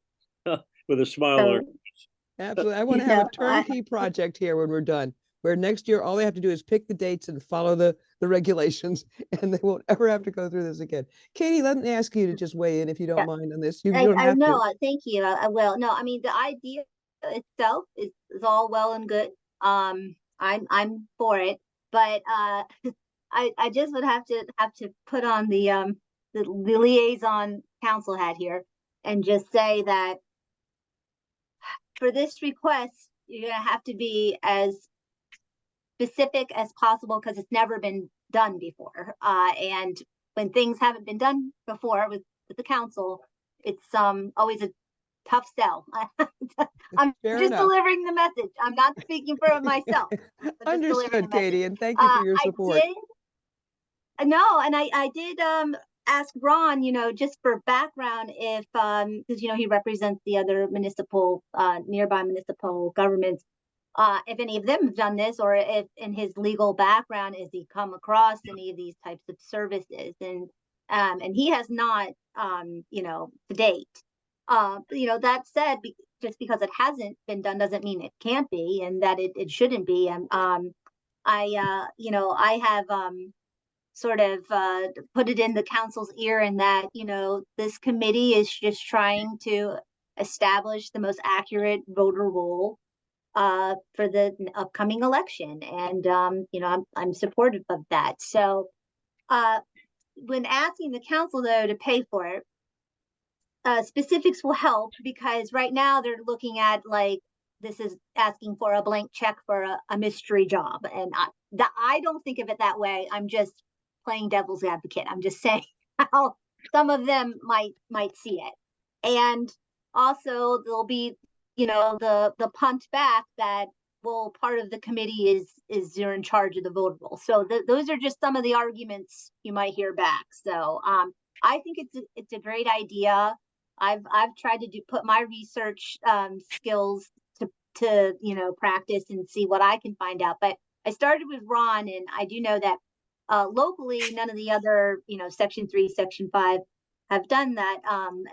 G: with a smile on our
C: So-
G: face.
A: Absolutely. I want to have a
C: No, I-
A: turnkey project here when we're done, where next year, all they have to do is pick the dates and follow the regulations, and they won't ever have to go through this again. Katie, let me ask you to just weigh in if you don't
C: Yeah.
A: mind on this. You don't
C: I
A: have
C: know,
A: to.
C: thank you, I will. No, I mean, the idea itself is all well and good. I'm for it, but I just would have to put on the liaison council hat here and just say that for this request, you're gonna have to be as specific as possible because it's never been done before. And when things haven't been done before with the council, it's always a tough sell. I'm
A: Fair
C: just
A: enough.
C: delivering the message. I'm not speaking for myself. but just delivering the
A: Understood,
C: message.
A: Katie, and thank you for your support.
C: No, and I did ask Ron, just for background, if because he represents the other municipal nearby municipal governments, if any of them have done this, or if in his legal background has he come across any of these types of services, and he has not, to date. That said, just because it hasn't been done doesn't mean it can't be, and that it shouldn't be. And I have sort of put it in the council's ear in that, this committee is just trying to establish the most accurate voter roll for the upcoming election. And, I'm supportive of that. So when asking the council, though, to pay for it, specifics will help, because right now they're looking at this is asking for a blank check for a mystery job. And I don't think of it that way. I'm just playing devil's advocate. I'm just saying how some of them might see it. And also there'll be, the punt back that, well, part of the committee is you're in charge of the vote roll. So those are just some of the arguments you might hear back. So I think it's a great idea. I've tried to put my research skills to practice and see what I can find out. But I started with Ron, and I do know that locally, none of the other, Section 3, Section 5 have done that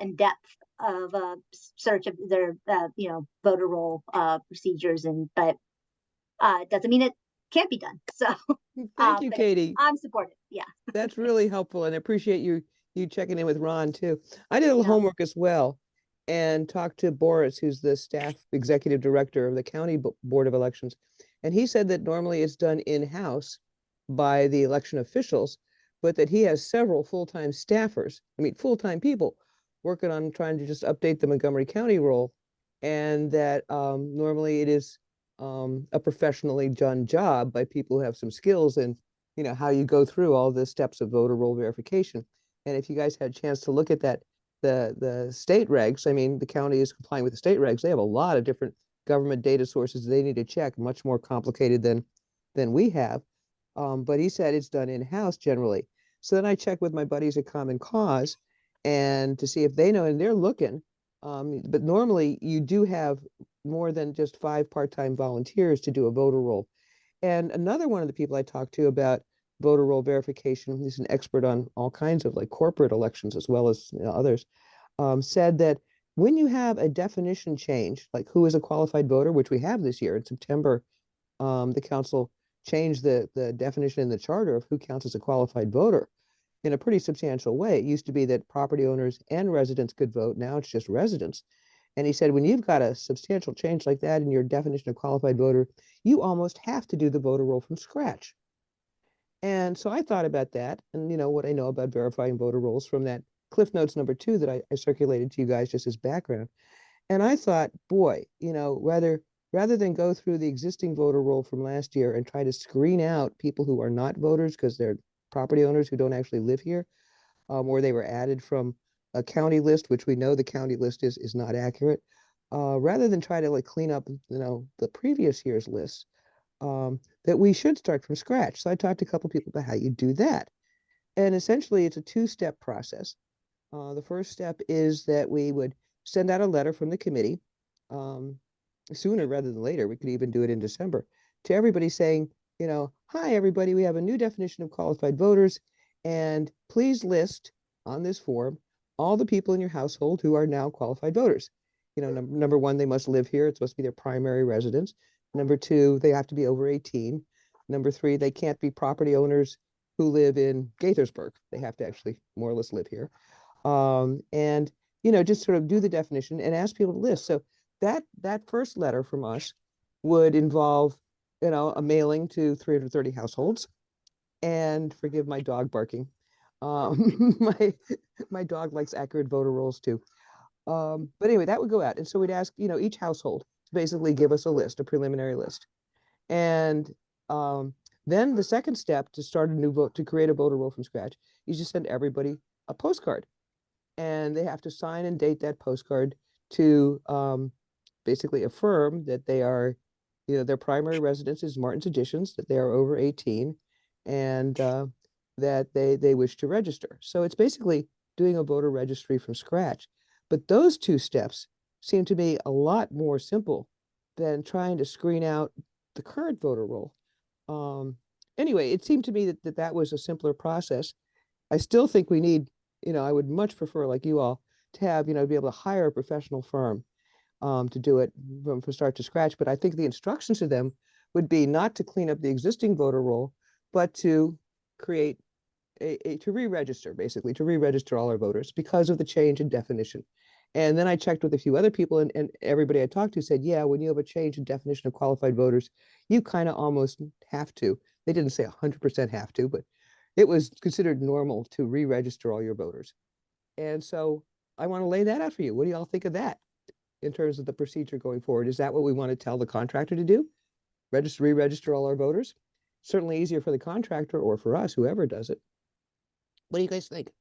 C: in depth of search of their, voter roll procedures. But it doesn't mean it can't be done. So
A: Thank you,
C: but
A: Katie.
C: I'm supportive. Yeah.
A: That's really helpful, and I appreciate you checking in with Ron too. I did a little
C: Yeah.
A: homework as well, and talked to Boris, who's the staff executive director of the county board of elections. And he said that normally it's done in-house by the election officials, but that he has several full-time staffers, full-time people working on trying to just update the Montgomery County roll. And that normally it is a professionally done job by people who have some skills in, how you go through all the steps of voter roll verification. And if you guys had a chance to look at that, the state regs, the county is complying with the state regs. They have a lot of different government data sources they need to check, much more complicated than we have. But he said it's done in-house generally. So then I checked with my buddies at Common Cause and to see if they know, and they're looking. But normally you do have more than just 5 part-time volunteers to do a voter roll. And another one of the people I talked to about voter roll verification, he's an expert on all kinds of like corporate elections as well as others, said that when you have a definition change, like who is a qualified voter, which we have this year in September, the council changed the definition in the charter of who counts as a qualified voter in a pretty substantial way. It used to be that property owners and residents could vote. Now it's just residents. And he said, when you've got a substantial change like that in your definition of qualified voter, you almost have to do the voter roll from scratch. And so I thought about that and, what I know about verifying voter rolls from that Cliff Notes #2 that I circulated to you guys just as background. And I thought, boy, rather than go through the existing voter roll from last year and try to screen out people who are not voters because they're property owners who don't actually live here, or they were added from a county list, which we know the county list is not accurate, rather than try to like clean up, the previous year's list, that we should start from scratch. So I talked to a couple of people about how you do that. And essentially it's a 2-step process. The first step is that we would send out a letter from the committee, sooner rather than later. We could even do it in December, to everybody saying, hi, everybody, we have a new definition of qualified voters, and please list on this form all the people in your household who are now qualified voters. Number 1, they must live here. It's supposed to be their primary residence. Number 2, they have to be over 18. Number 3, they can't be property owners who live in Gaithersburg. They have to actually more or less live here. And, just sort of do the definition and ask people to list. So that first letter from us would involve, a mailing to 330 households. And forgive my dog barking. My dog likes accurate voter rolls too. But anyway, that would go out. And so we'd ask, each household to basically give us a list, a preliminary list. And then the second step to start a new vote, to create a voter roll from scratch, is just send everybody a postcard. And they have to sign and date that postcard to basically affirm that they are, their primary residence is Martin's Additions, that they are over 18, and that they wish to register. So it's basically doing a voter registry from scratch. But those 2 steps seem to me a lot more simple than trying to screen out the current voter roll. Anyway, it seemed to me that was a simpler process. I still think we need, I would much prefer, like you all, to have, be able to hire a professional firm to do it from start to scratch. But I think the instructions to them would be not to clean up the existing voter roll, but to create to re-register, basically, to re-register all our voters because of the change in definition. And then I checked with a few other people, and everybody I talked to said, yeah, when you have a change in definition of qualified voters, you kind of almost have to. They didn't say 100% have to, but it was considered normal to re-register all your voters. And so I want to lay that out for you. What do y'all think of that in terms of the procedure going forward? Is that what we want to tell the contractor to do? Re-register all our voters? Certainly easier for the contractor or for us, whoever does it. What do you guys think?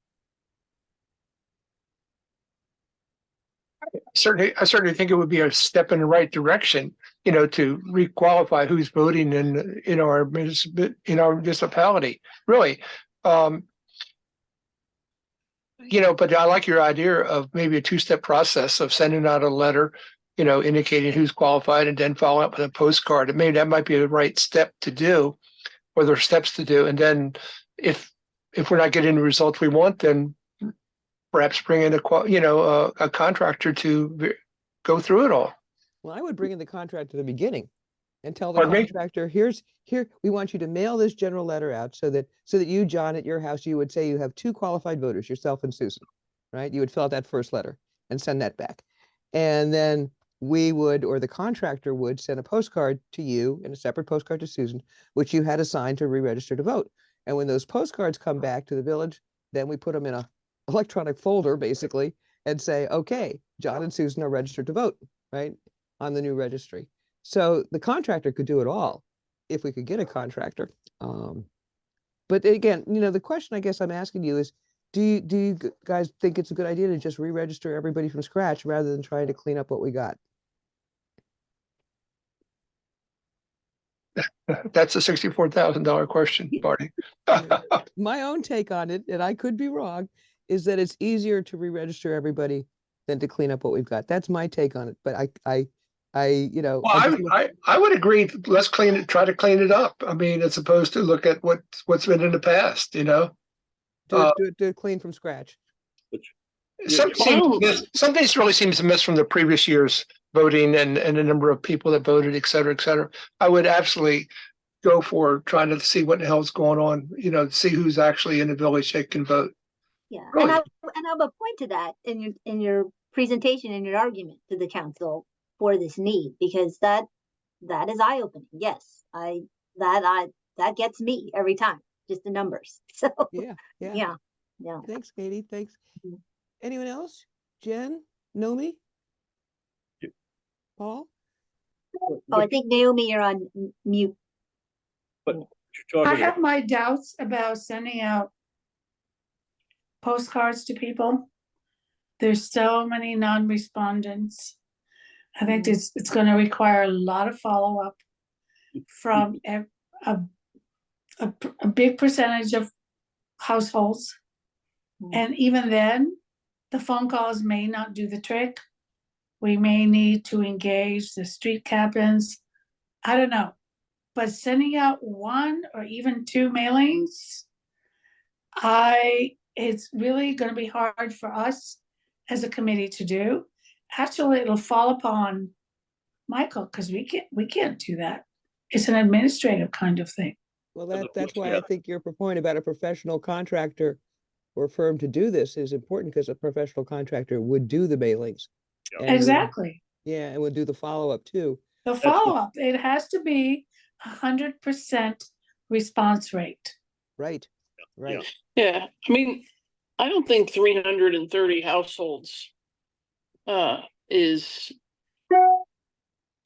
B: I certainly think it would be a step in the right direction, to requalify who's voting in our municipality. Really, but I like your idea of maybe a 2-step process of sending out a letter, indicating who's qualified, and then following up with a postcard. And maybe that might be the right step to do, or there are steps to do. And then if we're not getting the results we want, then perhaps bring in a contractor to go through it all.
A: Well, I would bring in the contractor at the beginning and tell the
B: Pardon me?
A: contractor, here, we want you to mail this general letter out so that you, John, at your house, you would say you have 2 qualified voters, yourself and Susan, right? You would fill out that first letter and send that back. And then we would, or the contractor would send a postcard to you and a separate postcard to Susan, which you had assigned to re-register to vote. And when those postcards come back to the village, then we put them in a electronic folder basically and say, okay, John and Susan are registered to vote, right? On the new registry. So the contractor could do it all if we could get a contractor. But again, the question I guess I'm asking you is, do you guys think it's a good idea to just re-register everybody from scratch rather than trying to clean up what we got?
B: That's a $64,000 question, Barney.
A: My own take on it, and I could be wrong, is that it's easier to re-register everybody than to clean up what we've got. That's my take on it. But I
B: Well, I would agree. Let's try to clean it up. I mean, as opposed to look at what's been in the past,
A: do it clean from scratch.
B: Something really seems to miss from the previous year's voting and the number of people that voted, et cetera, et cetera. I would absolutely go for trying to see what the hell's going on, see who's actually in the village that can vote.
C: Yeah,
B: Really?
C: and I would point to that in your presentation and your argument to the council for this need, because that is eye-opening. Yes, that gets me every time, just the numbers. So yeah.
A: Thanks, Katie. Thanks.
C: Mhm.
A: Anyone else? Jen, Nomi, Paul?
C: Oh, I think Naomi, you're on mute.
G: But you're
E: I
G: talking
E: have
G: about,
E: my doubts about sending out postcards to people. There's so many non-respondents. I think it's going to require a lot of follow-up from a big percentage of households. And even then, the phone calls may not do the trick. We may need to engage the street captains. I don't know. But sending out one or even two mailings, it's really going to be hard for us as a committee to do. Actually, it'll fall upon Michael, because we can't do that. It's an administrative kind of thing.
A: Well, that's why I think your point about a professional contractor or firm to do this is important, because a professional contractor would do the mailings.
G: Yeah.
A: And
E: Exactly.
A: and would do the follow-up too.
E: The follow-up, it has to be 100% response rate.
A: Right.
F: Yeah, I mean, I don't think 330 households is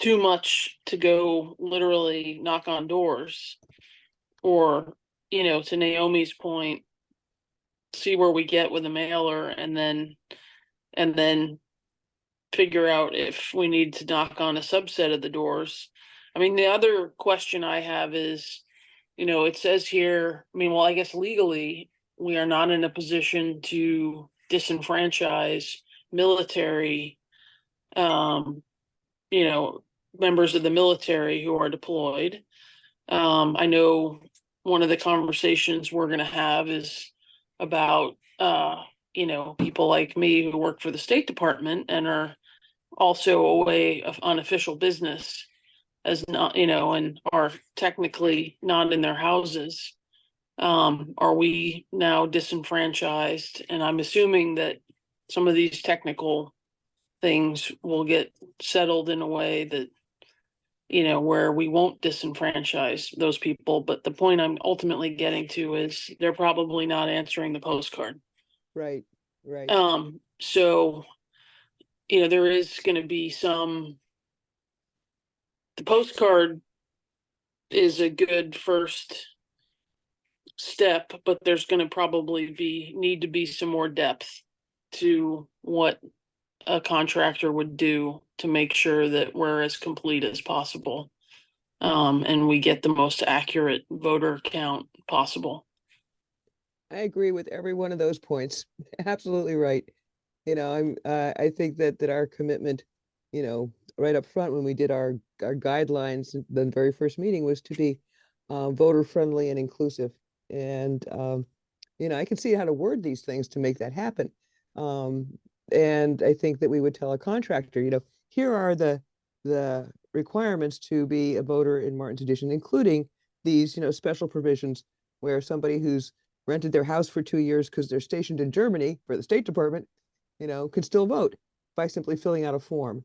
F: too much to go literally knock on doors, or, to Naomi's point, see where we get with a mailer and then figure out if we need to knock on a subset of the doors. I mean, the other question I have is, it says here, I guess legally, we are not in a position to disenfranchise military, members of the military who are deployed. I know one of the conversations we're going to have is about, people like me who work for the State Department and are also away on official business as not, and are technically not in their houses. Are we now disenfranchised? And I'm assuming that some of these technical things will get settled in a way that, where we won't disenfranchise those people. But the point I'm ultimately getting to is they're probably not answering the postcard.
A: Right.
F: So, there is going to be the postcard is a good first step, but there's going to probably need to be some more depth to what a contractor would do to make sure that we're as complete as possible, and we get the most accurate voter count possible.
A: I agree with every one of those points. Absolutely right. I think that our commitment, right up front when we did our guidelines, the very first meeting was to be voter friendly and inclusive. And I can see how to word these things to make that happen. And I think that we would tell a contractor, here are the requirements to be a voter in Martin's Addition, including these, special provisions where somebody who's rented their house for 2 years because they're stationed in Germany for the State Department, can still vote. by simply filling out a form.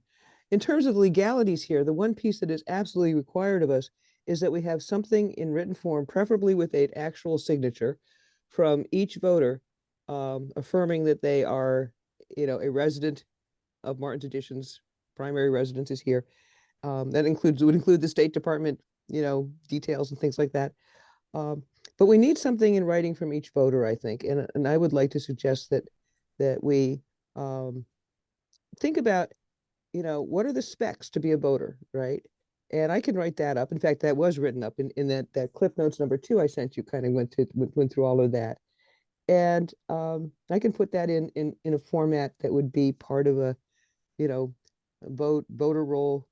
A: In terms of legalities here, the one piece that is absolutely required of us is that we have something in written form, preferably with an actual signature from each voter, affirming that they are, a resident of Martin's Additions, primary residence is here. That would include the State Department, details and things like that. But we need something in writing from each voter, I think, and I would like to suggest that we think about, what are the specs to be a voter, right? And I can write that up. In fact, that was written up in that Cliff Notes #2 I sent you. Kind of went through all of that, and I can put that in a format that would be part of a, voter roll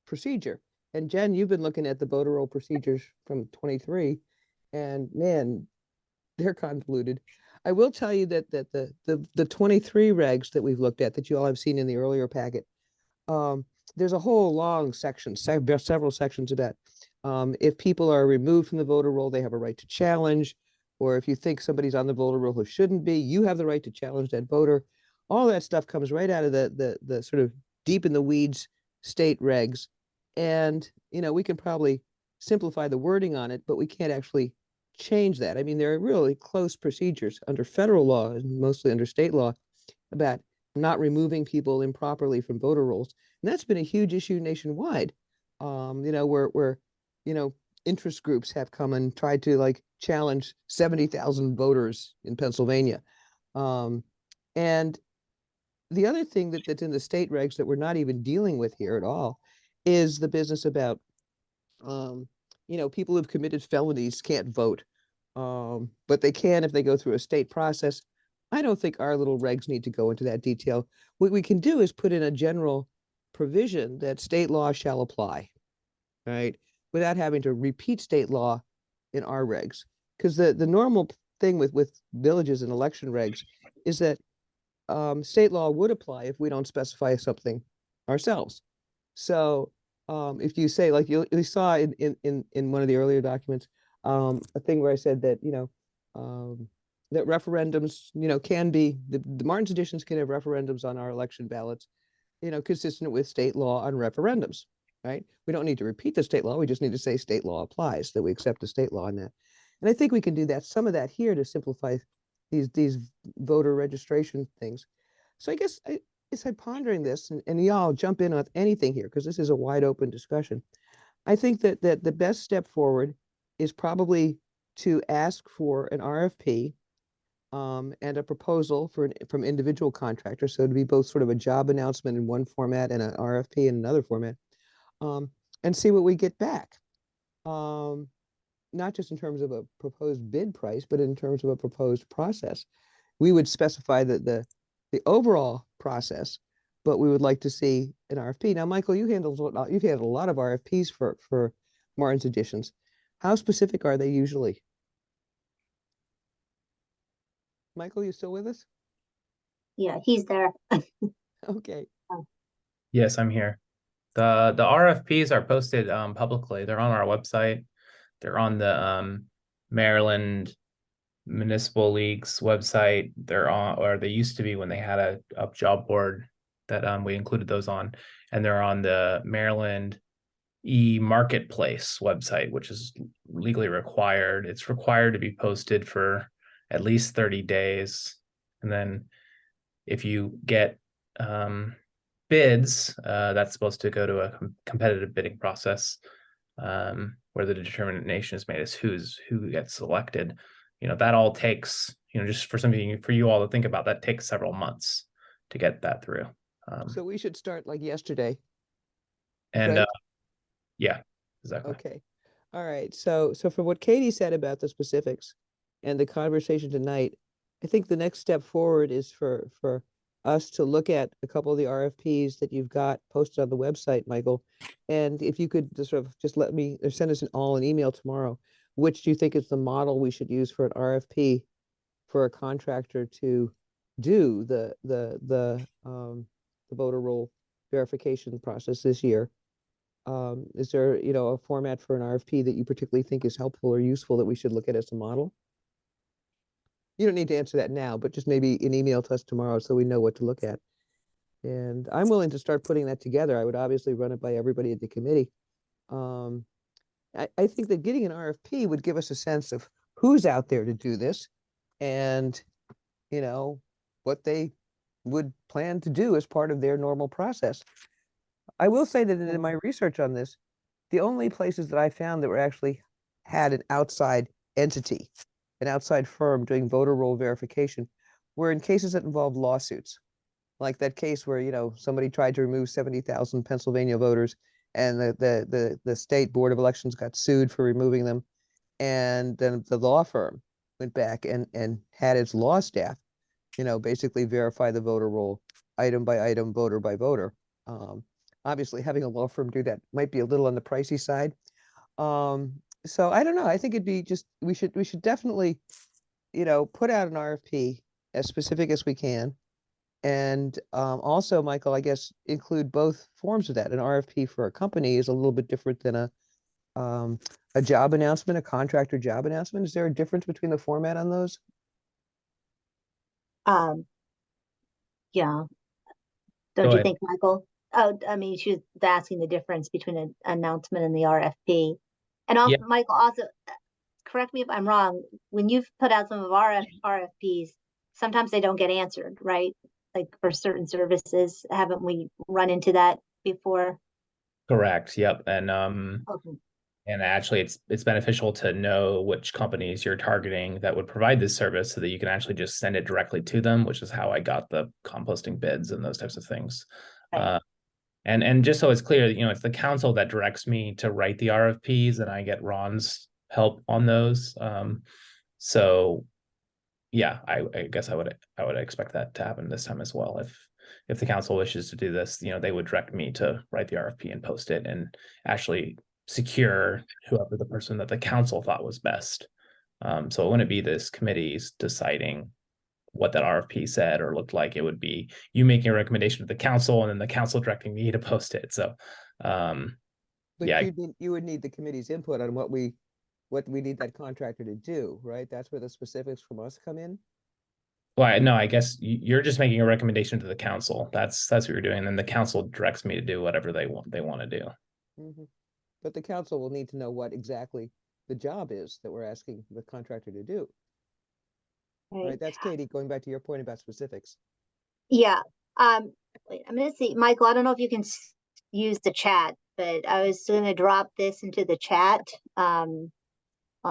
A: procedure. And Jen, you've been looking at the voter roll procedures from 23, and man, they're convoluted. I will tell you that the 23 regs that we've looked at, that you all have seen in the earlier packet, there's a whole long section, several sections about if people are removed from the voter roll, they have a right to challenge, or if you think somebody's on the voter roll who shouldn't be, you have the right to challenge that voter. All that stuff comes right out of the sort of deep in the weeds state regs. And, we can probably simplify the wording on it, but we can't actually change that. I mean, there are really close procedures under federal law and mostly under state law about not removing people improperly from voter rolls. And that's been a huge issue nationwide. Where interest groups have come and tried to challenge 70,000 voters in Pennsylvania. And the other thing that's in the state regs that we're not even dealing with here at all is the business about, people who've committed felonies can't vote, but they can if they go through a state process. I don't think our little regs need to go into that detail. What we can do is put in a general provision that state law shall apply, right? Without having to repeat state law in our regs. Because the normal thing with villages and election regs is that state law would apply if we don't specify something ourselves. So if you say, like you saw in one of the earlier documents, a thing where I said that, that referendums, can be, the Martin's Additions can have referendums on our election ballots, consistent with state law on referendums, right? We don't need to repeat the state law. We just need to say state law applies, that we accept the state law on that. And I think we can do that, some of that here to simplify these voter registration things. So I guess as I'm pondering this, and y'all jump in on anything here, because this is a wide open discussion. I think that the best step forward is probably to ask for an RFP and a proposal from individual contractors. So it'd be both sort of a job announcement in one format and an RFP in another format, and see what we get back. Not just in terms of a proposed bid price, but in terms of a proposed process. We would specify the overall process, but we would like to see an RFP. Now, Michael, you've handled a lot of RFPs for Martin's Additions. How specific are they usually? Michael, you still with us?
C: Yeah, he's there.
A: Okay.
D: Yes, I'm here. The RFPs are posted publicly. They're on our website. They're on the Maryland Municipal League's website. They're on, or they used to be when they had a job board that we included those on, and they're on the Maryland e-marketplace website, which is legally required. It's required to be posted for at least 30 days. And then if you get bids, that's supposed to go to a competitive bidding process where the determination is made as who gets selected. That all takes, just for something for you all to think about, that takes several months to get that through.
A: So we should start like yesterday.
D: And
A: right?
D: Yeah, exactly.
A: Okay. All right. So for what Katie said about the specifics and the conversation tonight, I think the next step forward is for us to look at a couple of the RFPs that you've got posted on the website, Michael. And if you could just let me, or send us an email tomorrow, which do you think is the model we should use for an RFP for a contractor to do the voter roll verification process this year? Is there, a format for an RFP that you particularly think is helpful or useful that we should look at as a model? You don't need to answer that now, but just maybe an email to us tomorrow so we know what to look at. And I'm willing to start putting that together. I would obviously run it by everybody at the committee. Um, I think that getting an RFP would give us a sense of who's out there to do this and, you know, what they would plan to do as part of their normal process. I will say that in my research on this, the only places that I found that were actually had an outside entity, an outside firm doing voter roll verification, were in cases that involved lawsuits. Like that case where, you know, somebody tried to remove 70,000 Pennsylvania voters and the state board of elections got sued for removing them. And then the law firm went back and had its law staff, you know, basically verify the voter roll item by item, voter by voter. Obviously having a law firm do that might be a little on the pricey side. So I don't know. I think it'd be just, we should definitely, you know, put out an RFP as specific as we can. And also, Michael, I guess include both forms of that. An RFP for a company is a little bit different than a job announcement, a contractor job announcement. Is there a difference between the format on those?
C: Yeah.
D: Go
C: Don't you
D: ahead.
C: think, Michael? Oh, I mean, she was asking the difference between an announcement and the RFP. And also,
D: Yeah.
C: Michael, also, correct me if I'm wrong, when you've put out some of our RFPs, sometimes they don't get answered, right? Like for certain services, haven't we run into that before?
D: Correct. Yep. And
C: Okay.
D: and actually it's beneficial to know which companies you're targeting that would provide this service so that you can actually just send it directly to them, which is how I got the composting bids and those types of things.
C: Right.
D: And just so it's clear, you know, it's the council that directs me to write the RFPs and I get Ron's help on those. So yeah, I guess I would expect that to happen this time as well. If the council wishes to do this, you know, they would direct me to write the RFP and post it and actually secure whoever the person that the council thought was best. So it wouldn't be this committee's deciding what that RFP said or looked like. It would be you making a recommendation to the council and then the council directing me to post it. So
A: But
D: yeah,
A: you would need the committee's input on what we need that contractor to do, right? That's where the specifics from us come in.
D: well, no, I guess you're just making a recommendation to the council. That's what you're doing. And then the council directs me to do whatever they want to do.
A: But the council will need to know what exactly the job is that we're asking the contractor to do,
C: Right.
A: right? That's Katie, going back to your point about specifics.
C: Yeah. Wait, I'm gonna see, Michael, I don't know if you can use the chat, but I was gonna drop this into the chat, on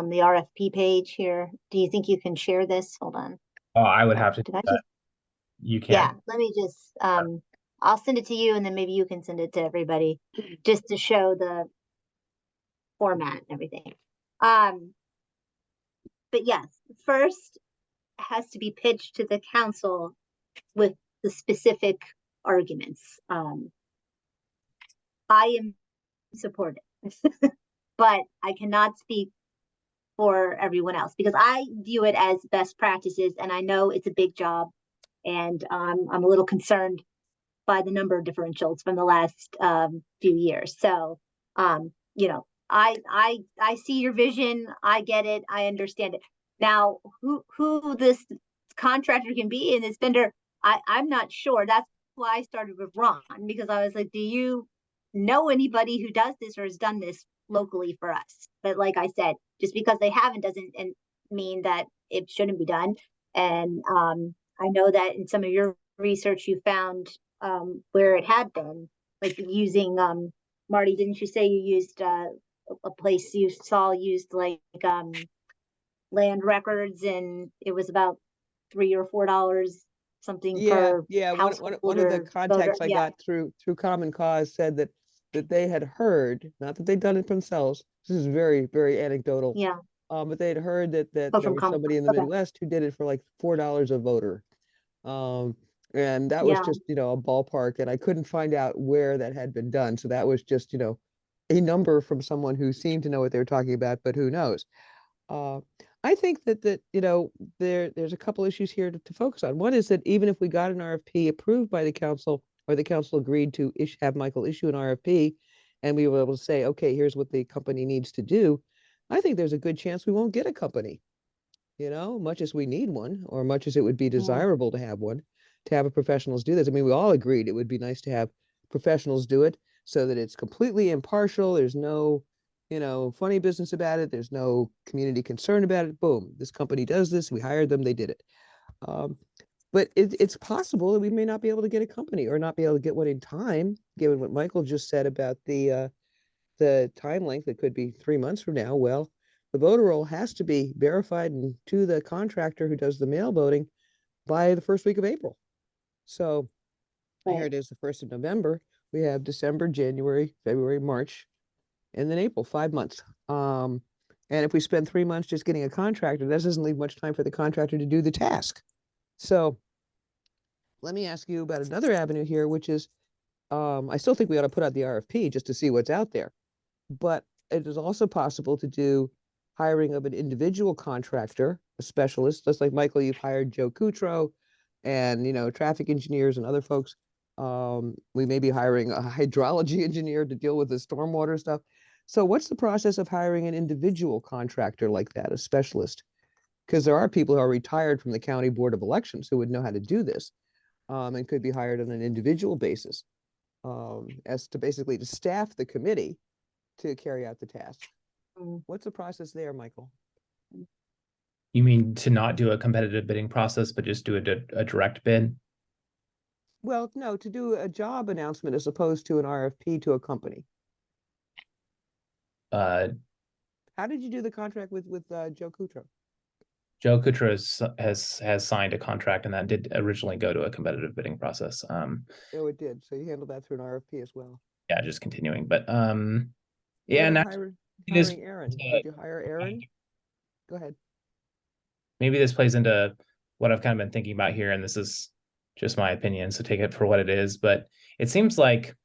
C: the RFP page here. Do you think you can share this? Hold on.
D: Oh, I would have to
C: Did
D: do
C: I
D: that.
C: just,
D: You can.
C: yeah, let me just, I'll send it to you and then maybe you can send it to everybody just to show the format and everything. But yes, first has to be pitched to the council with the specific arguments. I am supportive, but I cannot speak for everyone else because I view it as best practices and I know it's a big job and I'm a little concerned by the number of differentials from the last few years. So, you know, I see your vision. I get it. I understand it. Now, who this contractor can be and this vendor, I'm not sure. That's why I started with Ron because I was like, do you know anybody who does this or has done this locally for us? But like I said, just because they haven't doesn't mean that it shouldn't be done. And I know that in some of your research you found where it had been, like using Marty, didn't you say you used a place you saw used like land records and it was about $3 or $4 something per
A: Yeah. One of the
C: voter,
A: contacts I
C: yeah.
A: got through Common Cause said that they had heard, not that they'd done it themselves. This is very, very anecdotal.
C: Yeah.
A: But they'd heard that
C: Oh,
A: there
C: from
A: was
C: Common
A: somebody in the
C: Cause, okay.
A: Midwest who did it for like $4 a voter. And that was
C: Yeah.
A: just, you know, a ballpark, and I couldn't find out where that had been done. So that was just, you know, a number from someone who seemed to know what they were talking about, but who knows? I think that you know, there's a couple issues here to focus on. One is that even if we got an RFP approved by the council or the council agreed to have Michael issue an RFP and we were able to say, okay, here's what the company needs to do, I think there's a good chance we won't get a company, you know, much as we need one or much as it would be desirable to have one. to have a professionals do this. I mean, we all agreed it would be nice to have professionals do it so that it's completely impartial. There's no, funny business about it. There's no community concern about it. Boom, this company does this. We hired them. They did it. But it's possible that we may not be able to get a company or not be able to get one in time, given what Michael just said about the time length. It could be 3 months from now. Well, the voter roll has to be verified to the contractor who does the mail voting by the first week of April. So here it is, the 1st of November. We have December, January, February, March, and then April, 5 months. And if we spend 3 months just getting a contractor, that doesn't leave much time for the contractor to do the task. So let me ask you about another avenue here, which is, I still think we ought to put out the RFP just to see what's out there. But it is also possible to do hiring of an individual contractor, a specialist, just like Michael, you've hired Joe Kutro and, traffic engineers and other folks. We may be hiring a hydrology engineer to deal with the stormwater stuff. So what's the process of hiring an individual contractor like that, a specialist? Because there are people who are retired from the County Board of Elections who would know how to do this, and could be hired on an individual basis, as to basically to staff the committee to carry out the task. What's the process there, Michael?
D: You mean to not do a competitive bidding process, but just do a direct bid?
A: Well, no, to do a job announcement as opposed to an RFP to a company. How did you do the contract with Joe Kutro?
D: Joe Kutra has signed a contract, and that did originally go to a competitive bidding process.
A: Oh, it did. So you handled that through an RFP as well.
D: Yeah, just continuing. But
A: What
D: yeah,
A: about
D: now it is
A: hiring Aaron? Did you hire Aaron? Go ahead.
D: maybe this plays into what I've kind of been thinking about here, and this is just my opinion, so take it for what it is. But it seems like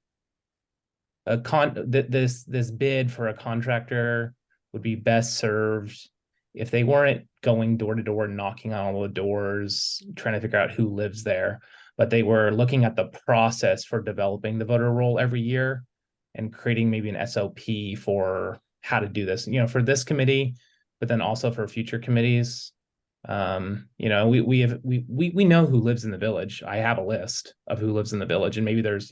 D: this bid for a contractor would be best served if they weren't going door to door, knocking on all the doors, trying to figure out who lives there, but they were looking at the process for developing the voter roll every year and creating maybe an SOP for how to do this, for this committee, but then also for future committees. We know who lives in the village. I have a list of who lives in the village, and maybe there's,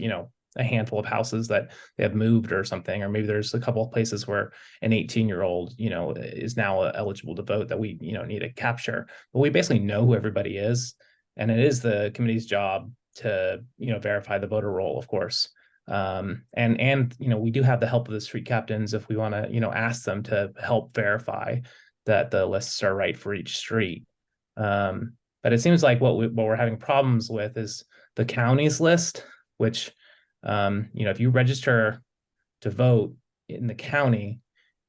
D: a handful of houses that they have moved or something, or maybe there's a couple of places where an 18-year-old, is now eligible to vote that we, need to capture. But we basically know who everybody is, and it is the committee's job to, verify the voter roll, of course. And we do have the help of the street captains if we want to, ask them to help verify that the lists are right for each street. But it seems like what we're having problems with is the county's list, which, if you register to vote in the county,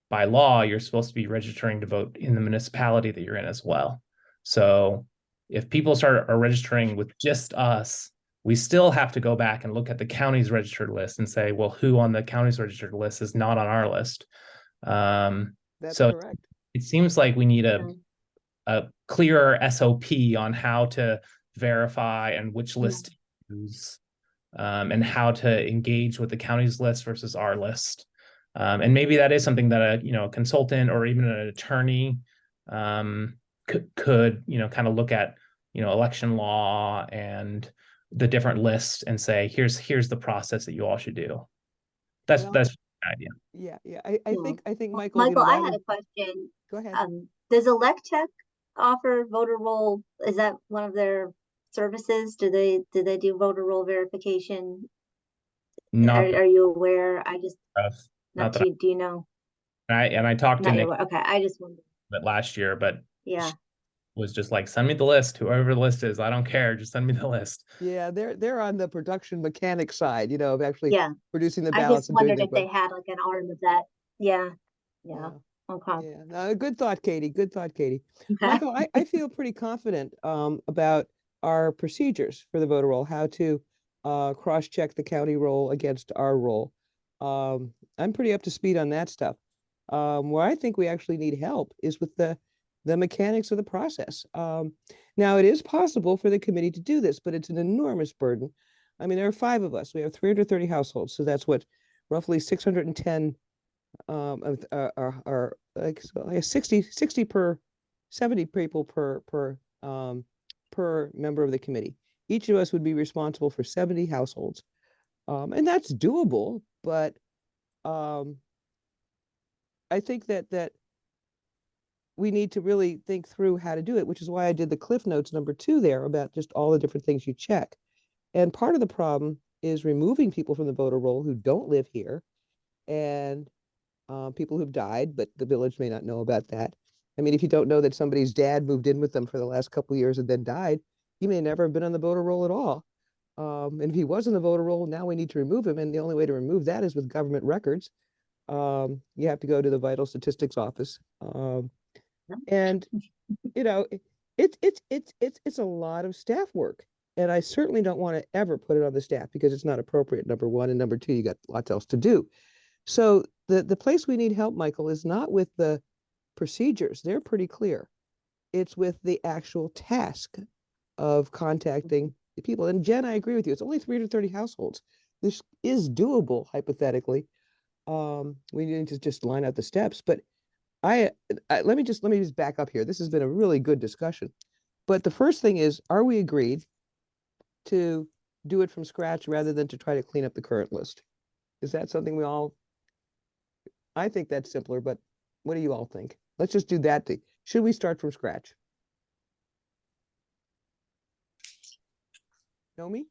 D: by law, you're supposed to be registering to vote in the municipality that you're in as well. So if people are registering with just us, we still have to go back and look at the county's registered list and say, well, who on the county's registered list is not on our list?
A: That's
D: so
A: correct.
D: it seems like we need a clearer SOP on how to verify and which list to use, and how to engage with the county's list versus our list. And maybe that is something that a consultant or even an attorney could kind of look at, election law and the different lists and say, here's the process that you all should do. That's my idea.
A: Yeah. I think Michael.
C: Michael, I had a question.
A: Go ahead.
C: Does Electech offer voter roll? Is that one of their services? Do they do voter roll verification? Are you aware? I just not to, do you know?
D: I talked to Nick.
C: Okay, I just wondered.
D: But last year, but
C: yeah,
D: was just like, send me the list, whoever the list is. I don't care, just send me the list.
A: Yeah, they're on the production mechanic side, of actually producing the
C: I
A: ballots.
C: just wondered if they had like an arm of that. Yeah. Okay.
A: Yeah, no, good thought, Katie. Good thought, Katie. Michael, I feel pretty confident about our procedures for the voter roll, how to cross-check the county roll against our roll. I'm pretty up to speed on that stuff. Where I think we actually need help is with the mechanics of the process. Now, it is possible for the committee to do this, but it's an enormous burden. I mean, there are 5 of us. We have 330 households, so that's what, roughly 610 are like 60 per 70 people per member of the committee. each of us would be responsible for 70 households. And that's doable, but I think that we need to really think through how to do it, which is why I did the Cliff Notes #2 there about just all the different things you check. And part of the problem is removing people from the voter roll who don't live here, and people who've died, but the village may not know about that. I mean, if you don't know that somebody's dad moved in with them for the last couple of years and then died, he may never have been on the voter roll at all. And if he was in the voter roll, now we need to remove him. And the only way to remove that is with government records. You have to go to the Vital Statistics Office. And, you know, it's a lot of staff work. And I certainly don't want to ever put it on the staff because it's not appropriate, #1. And #2, you got lots else to do. So the place we need help, Michael, is not with the procedures. They're pretty clear. It's with the actual task of contacting the people. And Jen, I agree with you. It's only 330 households. This is doable, hypothetically. We need to just line out the steps. But let me just back up here. This has been a really good discussion. But the first thing is, are we agreed to do it from scratch rather than to try to clean up the current list? Is that something we all? I think that's simpler, but what do you all think? Let's just do that thing. Should we start from scratch? Nomi?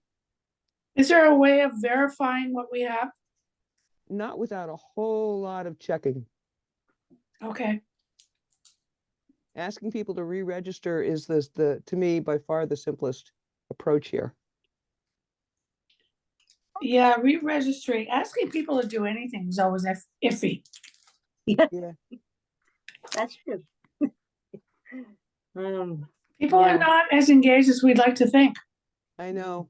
E: Is there a way of verifying what we have?
A: Not without a whole lot of checking.
E: Okay,
A: Asking people to re-register is to me, by far the simplest approach here.
E: yeah, re-registering, asking people to do anything is always iffy.
A: Yeah,
C: That's true.
E: People are
C: Yeah.
E: not as engaged as we'd like to think.
A: I know.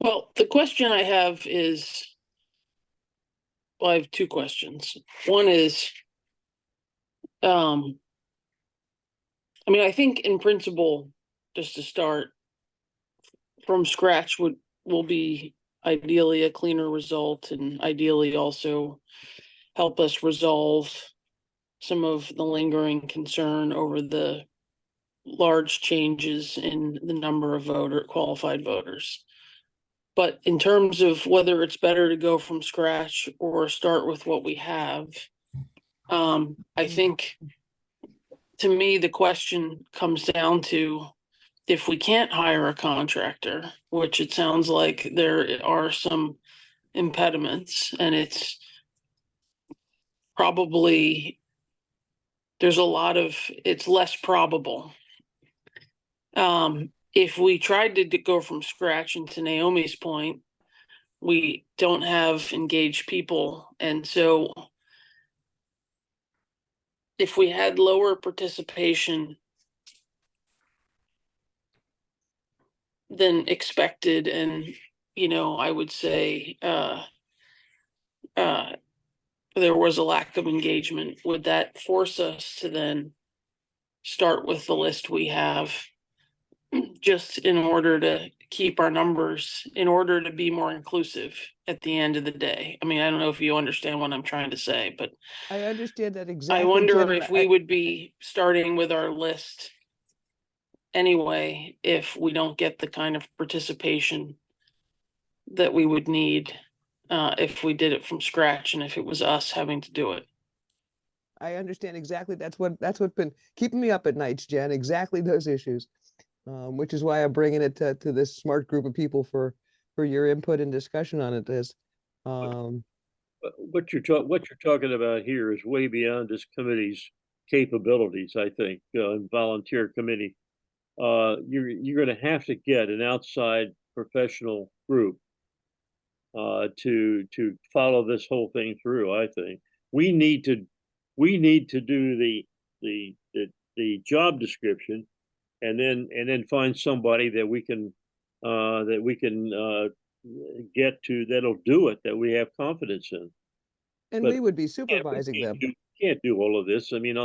F: Well, the question I have is, well, I have two questions. One is, I mean, I think in principle, just to start from scratch will be ideally a cleaner result, and ideally also help us resolve some of the lingering concern over the large changes in the number of qualified voters. But in terms of whether it's better to go from scratch or start with what we have, I think, to me, the question comes down to, if we can't hire a contractor, which it sounds like there are some impediments, and it's probably, it's less probable. If we tried to go from scratch, and to Naomi's point, we don't have engaged people. And so if we had lower participation than expected, and, I would say, there was a lack of engagement, would that force us to then start with the list we have, just in order to keep our numbers, in order to be more inclusive at the end of the day? I mean, I don't know if you understand what I'm trying to say, but
A: I understand that exactly.
F: I wonder
A: Jen,
F: if we would be starting with our list anyway, if we don't get the kind of participation that we would need if we did it from scratch, and if it was us having to do it.
A: I understand exactly. That's what's been keeping me up at nights, Jen. Exactly those issues, which is why I'm bringing it to this smart group of people for your input and discussion on it.
G: What you're talking about here is way beyond this committee's capabilities, I think, and volunteer committee. You're going to have to get an outside professional group to follow this whole thing through. I think we need to do the job description, and then find somebody that we can get to, that'll do it, that we have confidence in.
A: And
G: But
A: we would be supervising them.
G: Can't do all of this. I mean,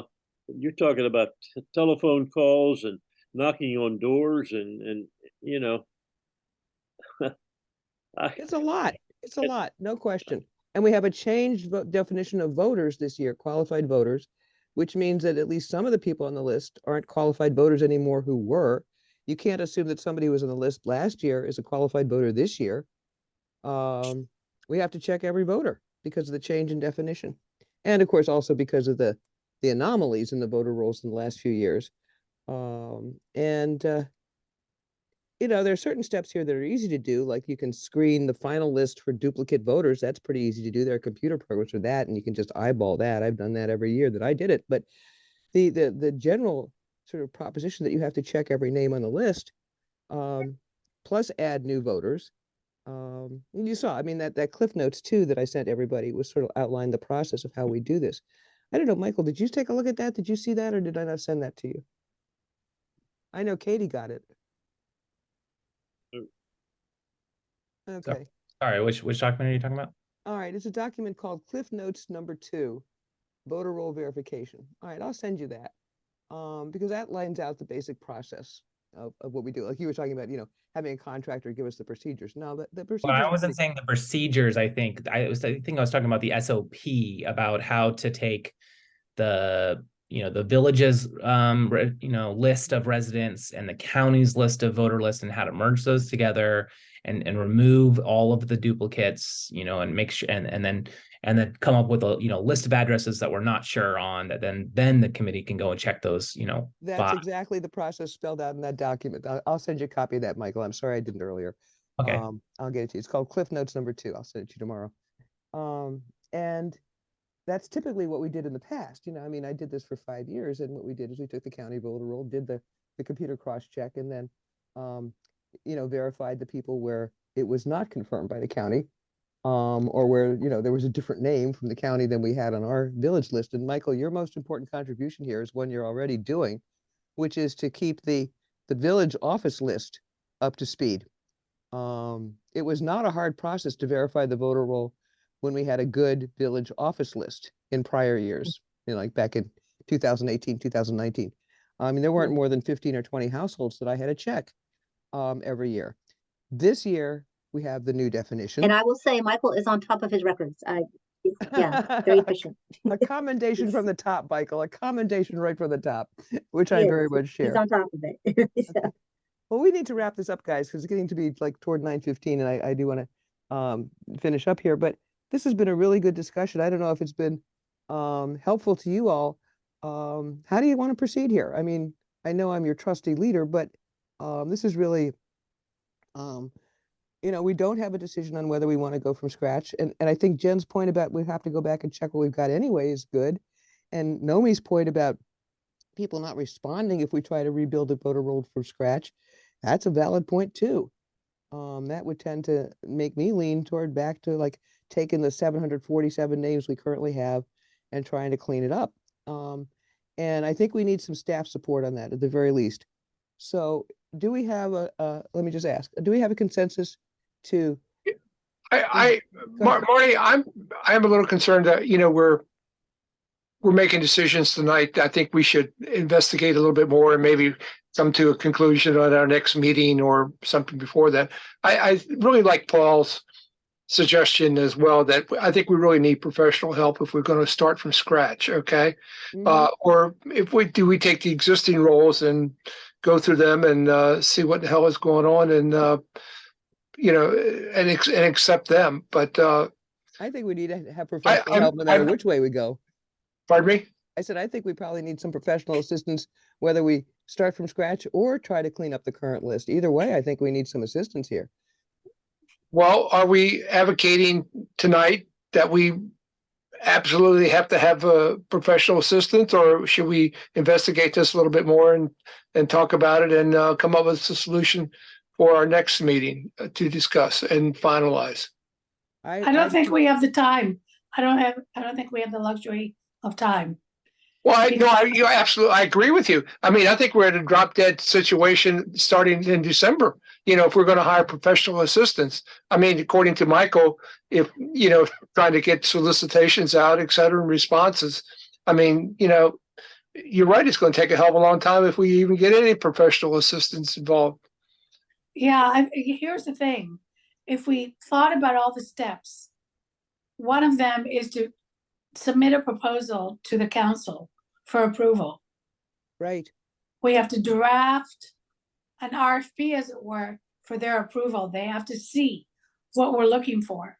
G: you're talking about telephone calls and knocking on doors, and
A: It's a lot. It's a lot, no question. And we have a changed definition of voters this year, qualified voters, which means that at least some of the people on the list aren't qualified voters anymore who were. you can't assume that somebody who was on the list last year is a qualified voter this year. We have to check every voter because of the change in definition. And of course, also because of the anomalies in the voter rolls in the last few years. You know, there are certain steps here that are easy to do, like you can screen the final list for duplicate voters. That's pretty easy to do. There are computer programs for that, and you can just eyeball that. I've done that every year that I did it. But the general sort of proposition that you have to check every name on the list, plus add new voters. You saw, I mean, that Cliff Notes too that I sent everybody was sort of outlined the process of how we do this. I don't know, Michael, did you take a look at that? Did you see that, or did I not send that to you? I know Katie got it. Okay.
D: Sorry, which document are you talking about?
A: All right. It's a document called Cliff Notes #2, voter roll verification. All right. I'll send you that. Because that lines out the basic process of what we do. Like you were talking about, you know, having a contractor give us the procedures. No, the procedures.
D: Well, I
A: are
D: wasn't
A: pretty-
D: saying the procedures. I think I was talking about the SOP, about how to take the the village's list of residents and the county's list of voter lists, and how to merge those together and remove all of the duplicates, and make sure and then come up with a list of addresses that we're not sure on, that then the committee can go and check those.
A: That's exactly the process spelled out in that document. I'll send you a copy of that, Michael. I'm sorry I didn't earlier.
D: Okay.
A: I'll get it to you. It's called Cliff Notes #2. I'll send it to you tomorrow. And that's typically what we did in the past. I mean, I did this for 5 years, and what we did is we took the county voter roll, did the computer cross check, and then verified the people where it was not confirmed by the county, or where there was a different name from the county than we had on our village list. And Michael, your most important contribution here is one you're already doing, which is to keep the village office list up to speed. It was not a hard process to verify the voter roll when we had a good village office list in prior years, like back in 2018, 2019. I mean, there weren't more than 15 or 20 households that I had to check every year. This year, we have the new definition.
C: And I will say, Michael is on top of his records. Yeah, very efficient.
A: A commendation from the top, Michael, a commendation right from the top, which I
C: He
A: very
C: is.
A: much share.
C: He's on top of it. So,
A: Well, we need to wrap this up, guys, because it's getting to be like toward 9:15, and I do want to finish up here. But this has been a really good discussion. I don't know if it's been helpful to you all. How do you want to proceed here? I mean, I know I'm your trusty leader, but this is really, we don't have a decision on whether we want to go from scratch. And I think Jen's point about we have to go back and check what we've got anyway is good. And Nomi's point about people not responding if we try to rebuild a voter roll from scratch, that's a valid point too. That would tend to make me lean toward back to like taking the 747 names we currently have and trying to clean it up. And I think we need some staff support on that at the very least. So do we have let me just ask, do we have a consensus to?
B: Marty, I'm a little concerned that, we're making decisions tonight. I think we should investigate a little bit more and maybe come to a conclusion on our next meeting or something before that. I really like Paul's suggestion as well, that I think we really need professional help if we're going to start from scratch. Okay. Or if we take the existing roles and go through them and see what the hell is going on and, and accept them. But
A: I think we need to have professional help no matter which way we go.
B: Pardon me?
A: I said, I think we probably need some professional assistance, whether we start from scratch or try to clean up the current list. Either way, I think we need some assistance here.
B: Well, are we advocating tonight that we absolutely have to have a professional assistant, or should we investigate this a little bit more and talk about it and come up with a solution for our next meeting to discuss and finalize?
E: I don't think we have the time. I don't think we have the luxury of time.
B: Well, I agree with you. I mean, I think we're at a drop dead situation starting in December. If we're going to hire professional assistants, I mean, according to Michael, if, trying to get solicitations out, et cetera, and responses, I mean, you're right. It's going to take a hell of a long time if we even get any professional assistants involved.
E: Yeah. Here's the thing. If we thought about all the steps, one of them is to submit a proposal to the council for approval.
A: Right.
E: We have to draft an RFP, as it were, for their approval. They have to see what we're looking for.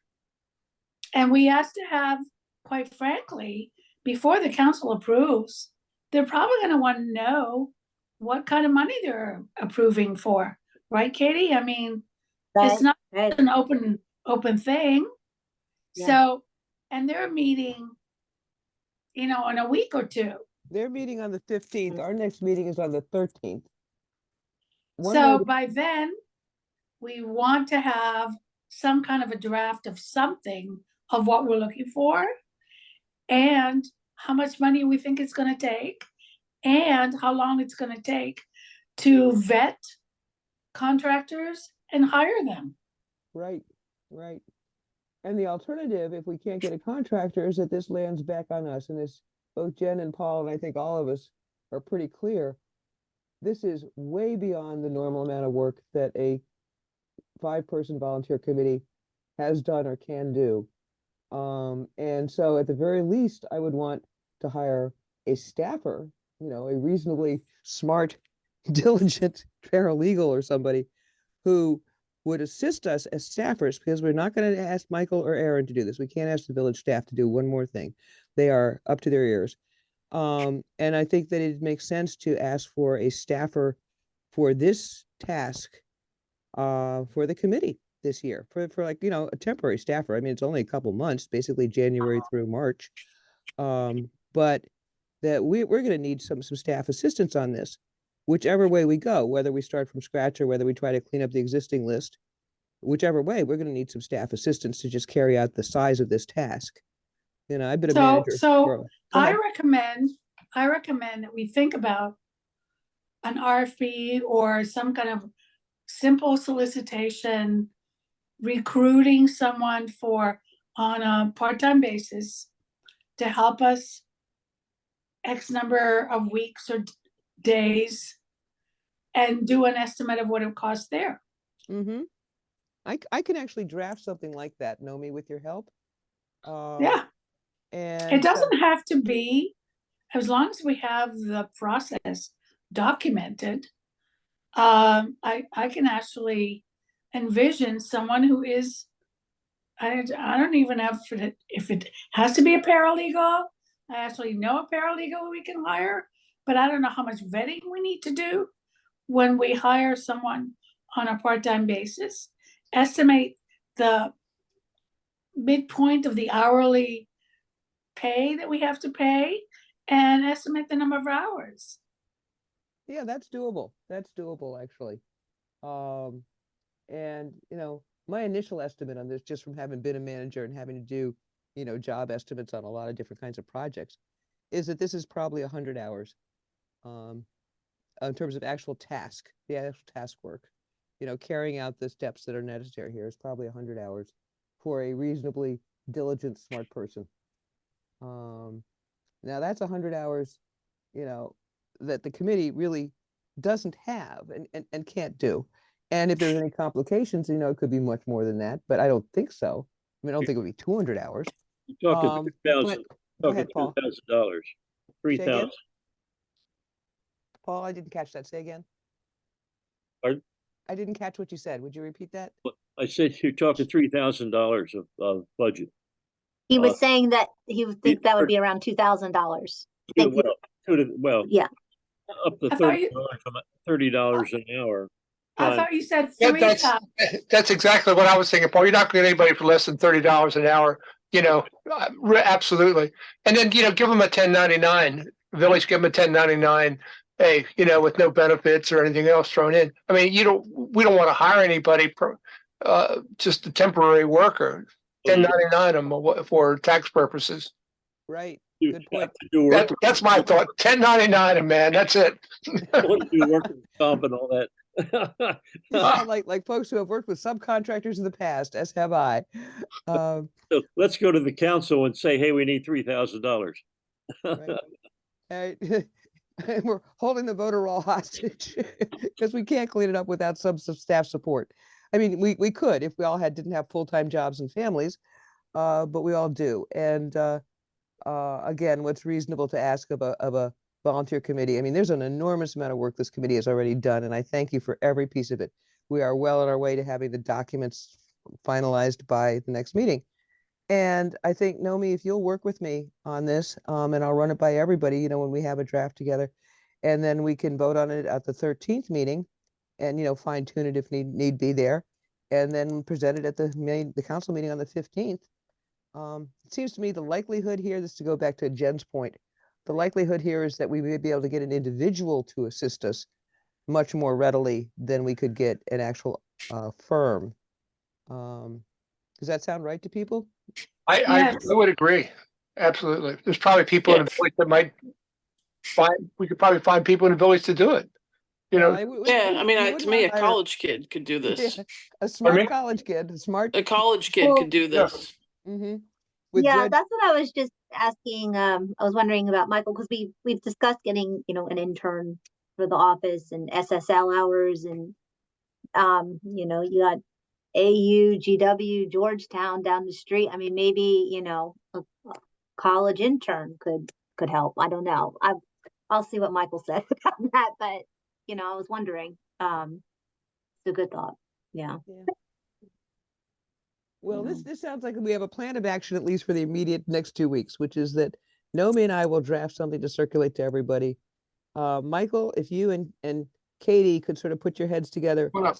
E: And we have to have, quite frankly, before the council approves, they're probably going to want to know what kind of money they're approving for, right, Katie? I mean, it's
C: Right,
E: not
C: right.
E: an open thing.
C: Yeah.
E: So, and they're meeting, in a week or two.
A: They're meeting on the 15th. Our next meeting is on the 13th. One way
E: So
A: to-
E: by then, we want to have some kind of a draft of something of what we're looking for and how much money we think it's going to take and how long it's going to take to vet contractors and hire them.
A: Right, right. And the alternative, if we can't get a contractor, is that this lands back on us. And this, both Jen and Paul, and I think all of us are pretty clear. This is way beyond the normal amount of work that a 5-person volunteer committee has done or can do. And so at the very least, I would want to hire a staffer, a reasonably smart, diligent paralegal or somebody who would assist us as staffers, because we're not going to ask Michael or Aaron to do this. We can't ask the village staff to do one more thing. They are up to their ears. And I think that it makes sense to ask for a staffer for this task for the committee this year, for like, a temporary staffer. I mean, it's only a couple months, basically January through March. But that we're going to need some staff assistance on this, whichever way we go, whether we start from scratch or whether we try to clean up the existing list. Whichever way, we're going to need some staff assistance to just carry out the size of this task. I've been a manager.
E: So
A: Go
E: I
A: ahead.
E: recommend that we think about an RFP or some kind of simple solicitation, recruiting someone on a part-time basis to help us X number of weeks or days and do an estimate of what it costs there.
A: Mm-hmm. I can actually draft something like that, Nomi, with your help.
E: Yeah,
A: And
E: it doesn't have to be, as long as we have the process documented. I can actually envision someone who is, I don't even know if it has to be a paralegal. I actually know a paralegal we can hire, but I don't know how much vetting we need to do when we hire someone on a part-time basis. Estimate the midpoint of the hourly pay that we have to pay and estimate the number of hours.
A: Yeah, that's doable. That's doable, actually. And my initial estimate on this, just from having been a manager and having to do, job estimates on a lot of different kinds of projects, is that this is probably 100 hours. In terms of actual task, the actual task work, carrying out the steps that are necessary here is probably 100 hours for a reasonably diligent, smart person. Now that's 100 hours, that the committee really doesn't have and can't do. And if there's any complications, it could be much more than that, but I don't think so. I mean, I don't think it would be 200 hours.
G: You're talking
A: But
G: $3,000,
A: go ahead, Paul.
G: $3,000,
A: Say again?
G: 3,000.
A: Paul, I didn't catch that. Say again.
G: Pardon?
A: I didn't catch what you said. Would you repeat that?
G: I said you're talking $3,000 of budget.
C: He was
G: Uh,
C: saying that he would think that would be around $2,000. Thank you.
G: Well,
C: Yeah.
G: up to
E: I thought you-
G: $30 an hour.
E: I thought you said
B: Yeah,
E: 3,000.
B: that's exactly what I was thinking, Paul. You're not going to get anybody for less than $30 an hour, absolutely. And then, give them a 1099, village, give them a 1099, hey, with no benefits or anything else thrown in. I mean, we don't want to hire anybody just a temporary worker, 1099 them for tax purposes.
A: Right.
G: You
A: Good
G: have
A: point.
G: to do work.
B: That's my thought. 1099 them, man. That's it.
G: Do workers' comp and all that.
A: You sound like folks who have worked with subcontractors in the past, as have I.
G: So let's go to the council and say, hey, we need $3,000.
A: Right. And we're holding the voter roll hostage because we can't clean it up without some staff support. I mean, we could if we all didn't have full-time jobs and families, but we all do. And again, what's reasonable to ask of a volunteer committee. I mean, there's an enormous amount of work this committee has already done, and I thank you for every piece of it. We are well on our way to having the documents finalized by the next meeting. And I think, Nomi, if you'll work with me on this, and I'll run it by everybody, when we have a draft together, and then we can vote on it at the 13th meeting and, fine tune it if need be there, and then present it at the council meeting on the 15th. It seems to me the likelihood here, this to go back to Jen's point, the likelihood here is that we may be able to get an individual to assist us much more readily than we could get an actual firm. Does that sound right to people?
B: I
E: Yes.
B: would agree. Absolutely. There's probably people in the
F: Yes.
B: village that might we could probably find people in the village to do it.
A: Well, I would-
F: Yeah, I mean,
A: you
F: to
A: wouldn't
F: me,
A: wanna
F: a
A: hire
F: college kid could do this.
A: Yeah, a smart
B: me?
A: college kid, a smart.
F: A college kid
C: Well,
F: could do
B: yeah.
F: this.
A: Mhm. With
C: Yeah,
A: good,
C: that's what I was just asking. I was wondering about Michael, because we've discussed getting, an intern for the office and SSL hours, and you got AU, GW, Georgetown down the street. I mean, maybe, a college intern could help. I don't know. I'll see what Michael said about that, but I was wondering. It's a good thought. Yeah.
A: well,
C: Yeah.
A: this sounds like we have a plan of action, at least for the immediate next 2 weeks, which is that Nomi and I will draft something to circulate to everybody. Michael, if you and Katie could sort of put your heads together
B: Hold up.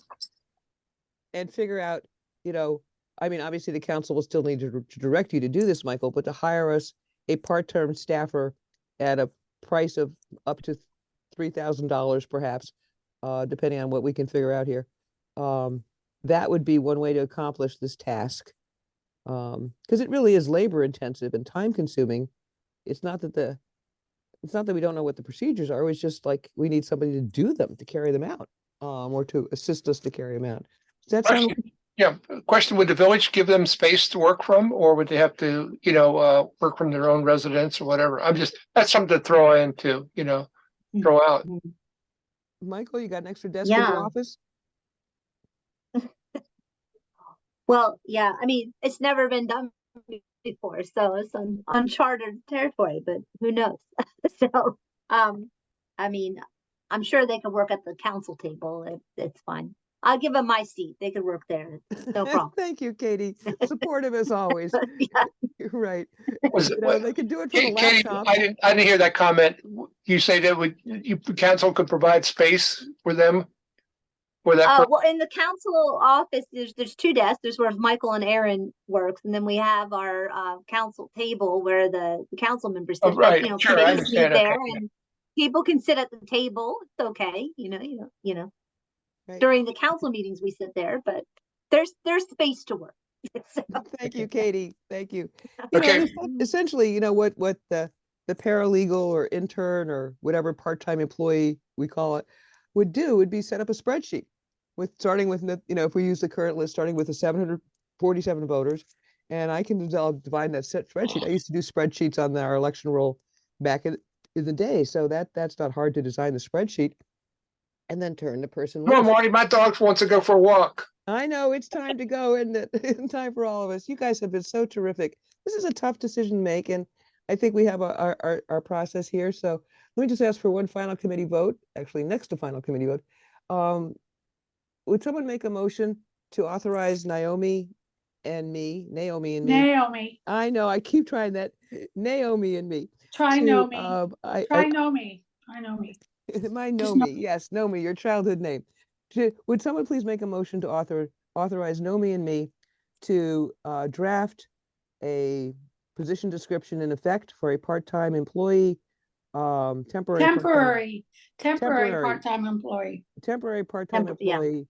A: and figure out, I mean, obviously the council will still need to direct you to do this, Michael, but to hire us a part-term staffer at a price of up to $3,000 perhaps, depending on what we can figure out here. That would be one way to accomplish this task. Because it really is labor intensive and time consuming. It's not that we don't know what the procedures are. It's just like we need somebody to do them, to carry them out, or to assist us to carry them out. Does that sound?
B: Question, yeah, question, would the village give them space to work from, or would they have to, work from their own residence or whatever? That's something to throw into, throw out.
A: Michael, you got an extra desk in your
C: Yeah.
A: office?
C: Well, yeah, I mean, it's never been done before, so it's uncharted territory, but who knows? So, I mean, I'm sure they could work at the council table. It's fine. I'll give them my seat. They could work there. No problem.
A: Thank you, Katie. Supportive as always.
C: Yeah.
A: You're right.
B: Was it,
A: They could do it from a
B: Katie,
A: laptop.
B: I didn't hear that comment. You say that the council could provide space for them? For that,
C: Well, in the council office, there's two desks. There's where Michael and Aaron works, and then we have our council table where the council members sit.
B: Oh, right.
C: But,
B: Sure, I
C: committees meet
B: understand.
C: there,
B: Okay, yeah.
C: and people can sit at the table. It's okay,
A: Right.
C: During the council meetings, we sit there, but there's space to work. So,
A: Thank you, Katie. Thank you.
B: Okay.
A: Essentially, what the paralegal or intern or whatever part-time employee we call it would do would be set up a spreadsheet starting with, if we use the current list, starting with the 747 voters, and I can divide that set spreadsheet. I used to do spreadsheets on our election roll back in the day, so that's not hard to design the spreadsheet and then turn the person
B: Come on,
A: loose.
B: Marty, my dog wants to go for a walk.
A: I know it's time to go, isn't it? It's time for all of us. You guys have been so terrific. This is a tough decision to make, and I think we have our process here. So let me just ask for one final committee vote, actually next to final committee vote. Would someone make a motion to authorize Naomi and me?
E: Naomi,
A: I know, I keep trying that. Naomi and me.
E: try
A: to,
E: Nomi,
A: I
E: Nomi.
A: my
E: Just
A: Nomi, yes, Nomi, your childhood name. Would someone please make a motion to authorize Nomi and me to draft a position description in effect for a part-time employee, temporary
E: Part-time employee.
A: temporary part-time
C: Yeah.
A: employee.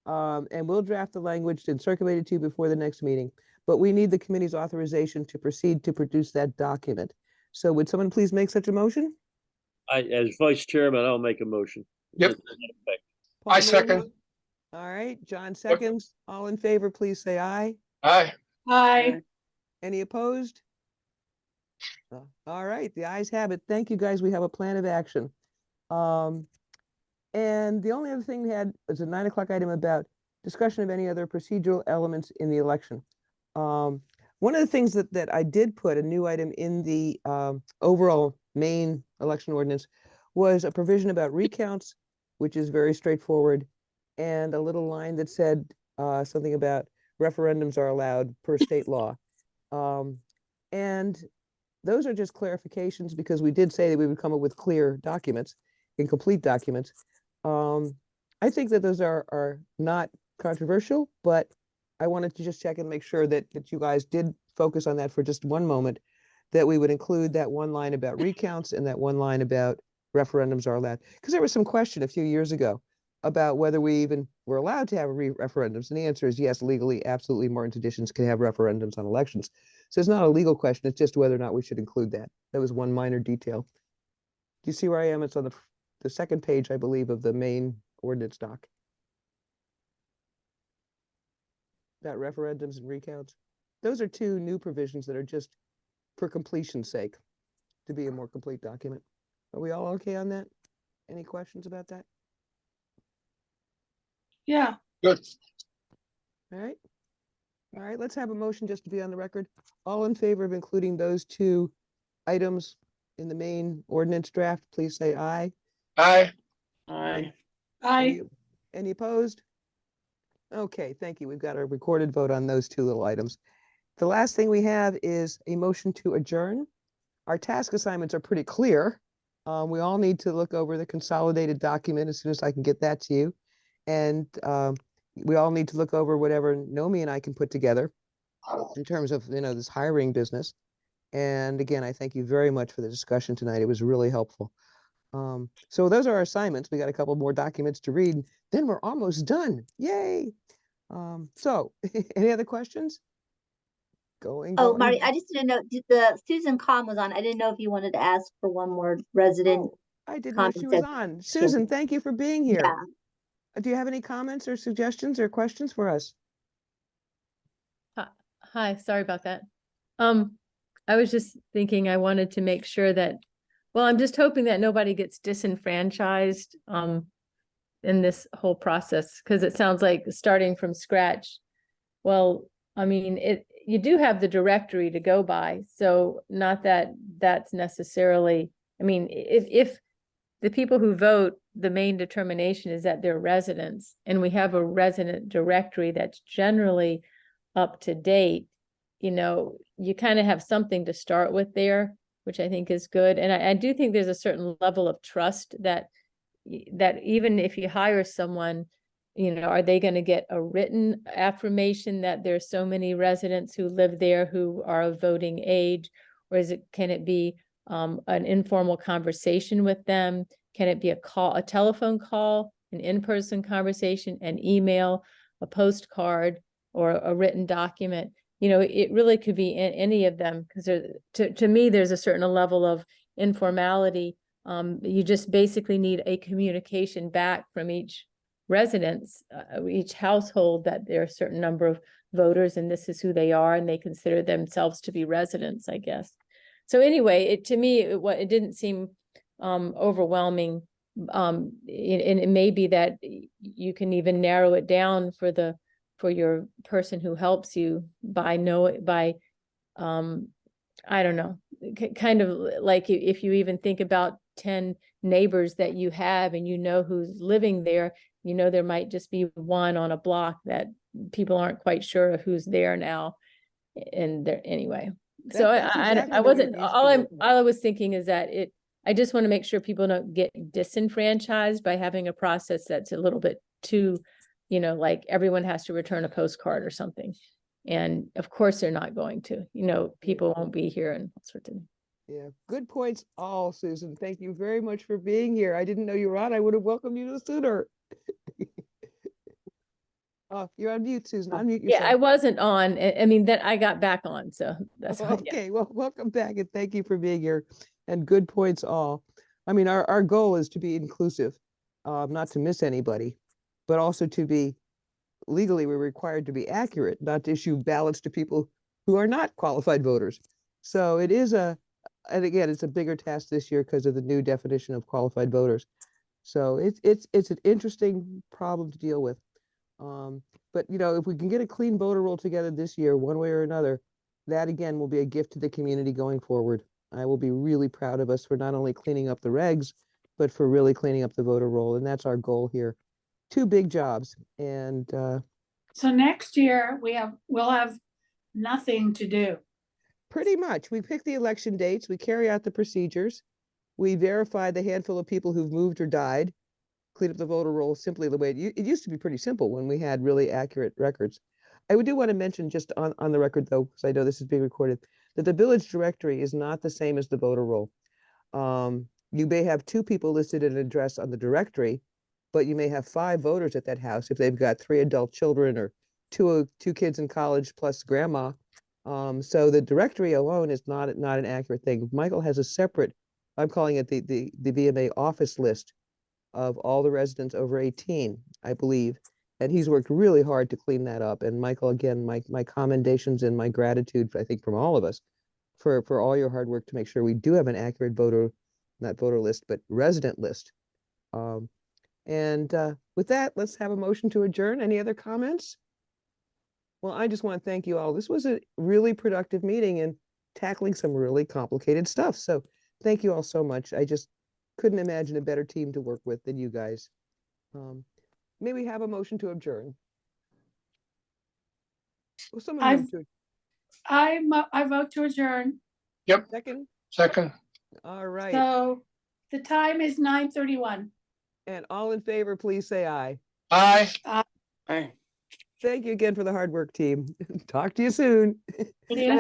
A: And we'll draft the language and circulate it to you before the next meeting. But we need the committee's authorization to proceed to produce that document. So would someone please make such a motion?
G: As vice chairman, I'll make a motion.
B: Yep.
G: To that effect.
A: Paul
B: I
A: moves.
B: second.
A: All right, John seconds. All in favor, please say aye.
B: Aye.
E: Hi,
A: Any opposed? All right, the ayes have it. Thank you, guys. We have a plan of action. And the only other thing we had was a 9 o'clock item about discussion of any other procedural elements in the election. One of the things that I did put a new item in the overall main election ordinance was a provision about recounts, which is very straightforward, and a little line that said something about referendums are allowed per state law. And those are just clarifications because we did say that we would come up with clear documents, incomplete documents. I think that those are not controversial, but I wanted to just check and make sure that you guys did focus on that for just one moment, that we would include that one line about recounts and that one line about referendums are allowed. Because there was some question a few years ago about whether we even were allowed to have referendums. And the answer is yes, legally, absolutely, Martin traditions can have referendums on elections. So it's not a legal question, it's just whether or not we should include that. That was one minor detail. Do you see where I am? It's on the second page, I believe, of the main ordinance doc. About referendums and recounts. Those are two new provisions that are just for completion's sake, to be a more complete document. Are we all okay on that? Any questions about that?
E: Yeah,
B: Good.
A: All right. All right, let's have a motion just to be on the record. All in favor of including those two items in the main ordinance draft, please say aye.
B: Aye.
F: I,
E: I,
A: Any opposed? Okay, thank you. We've got a recorded vote on those two little items. The last thing we have is a motion to adjourn. Our task assignments are pretty clear. We all need to look over the consolidated document as soon as I can get that to you. And we all need to look over whatever Nomi and I can put together in terms of, this hiring business. And again, I thank you very much for the discussion tonight. It was really helpful. So those are our assignments. We got a couple more documents to read. Then we're almost done. Yay. So any other questions?
C: Oh, Marty, I just didn't know, the Susan Com was on. I didn't know if you wanted to ask for one more resident.
A: I didn't know she was on. Susan, thank you for being here.
C: Yeah.
A: Do you have any comments or suggestions or questions for us?
H: Hi, sorry about that. I was just thinking I wanted to make sure that, well, I'm just hoping that nobody gets disenfranchised in this whole process, because it sounds like starting from scratch. Well, I mean, you do have the directory to go by, so not that that's necessarily, I mean, if the people who vote, the main determination is that they're residents, and we have a resident directory that's generally up to date, you kind of have something to start with there, which I think is good. And I do think there's a certain level of trust that even if you hire someone, are they going to get a written affirmation that there's so many residents who live there who are of voting age, or can it be an informal conversation with them? Can it be a telephone call, an in-person conversation, an email, a postcard, or a written document? It really could be any of them, because to me, there's a certain level of informality. You just basically need a communication back from each residence, each household, that there are a certain number of voters and this is who they are, and they consider themselves to be residents, I guess. So anyway, to me, it didn't seem overwhelming. And it may be that you can even narrow it down for your person who helps you by I don't know, kind of like if you even think about 10 neighbors that you have and who's living there, there might just be one on a block that people aren't quite sure of who's there now. And there anyway. So I wasn't, all I was thinking is that I just want to make sure people don't get disenfranchised by having a process that's a little bit too, like everyone has to return a postcard or something. And of course they're not going to, people won't be here and all sorts of things.
A: Yeah, good points all, Susan. Thank you very much for being here. I didn't know you were on. I would have welcomed you sooner. Oh, you're on mute, Susan. Unmute yourself.
H: Yeah, I wasn't on. I mean, that I got back on, so that's fine.
A: Okay. Well, welcome back and thank you for being here. And good points all. I mean, our goal is to be inclusive, not to miss anybody, but also to be legally, we're required to be accurate, not to issue ballots to people who are not qualified voters. So it is and again, it's a bigger task this year because of the new definition of qualified voters. So it's an interesting problem to deal with. But if we can get a clean voter roll together this year, one way or another, that again will be a gift to the community going forward. I will be really proud of us for not only cleaning up the regs, but for really cleaning up the voter roll. And that's our goal here. 2 big jobs. And
E: So next year, we'll have nothing to do.
A: pretty much, we pick the election dates, we carry out the procedures, we verify the handful of people who've moved or died, clean up the voter roll simply the way it used to be pretty simple when we had really accurate records. I do want to mention just on the record though, because I know this is being recorded, that the village directory is not the same as the voter roll. You may have 2 people listed at an address on the directory, but you may have 5 voters at that house if they've got 3 adult children or two kids in college plus grandma. So the directory alone is not an accurate thing. Michael has a separate, I'm calling it the VMA office list of all the residents over 18, I believe. And he's worked really hard to clean that up. And Michael, again, my commendations and my gratitude, I think, from all of us for all your hard work to make sure we do have an accurate not voter list, but resident list. With that, let's have a motion to adjourn. Any other comments? Well, I just want to thank you all. This was a really productive meeting and tackling some really complicated stuff. So thank you all so much. I just couldn't imagine a better team to work with than you guys. May we have a motion to adjourn? Well, someone move to
E: I vote to adjourn.
A: second.
B: Second.
A: All right.
E: So the time is 9:31.
A: And all in favor, please say aye.
B: Aye.
F: Aye.
A: Thank you again for the hard work, team. Talk to you soon.
C: Thanks,
E: Yeah.
C: everyone.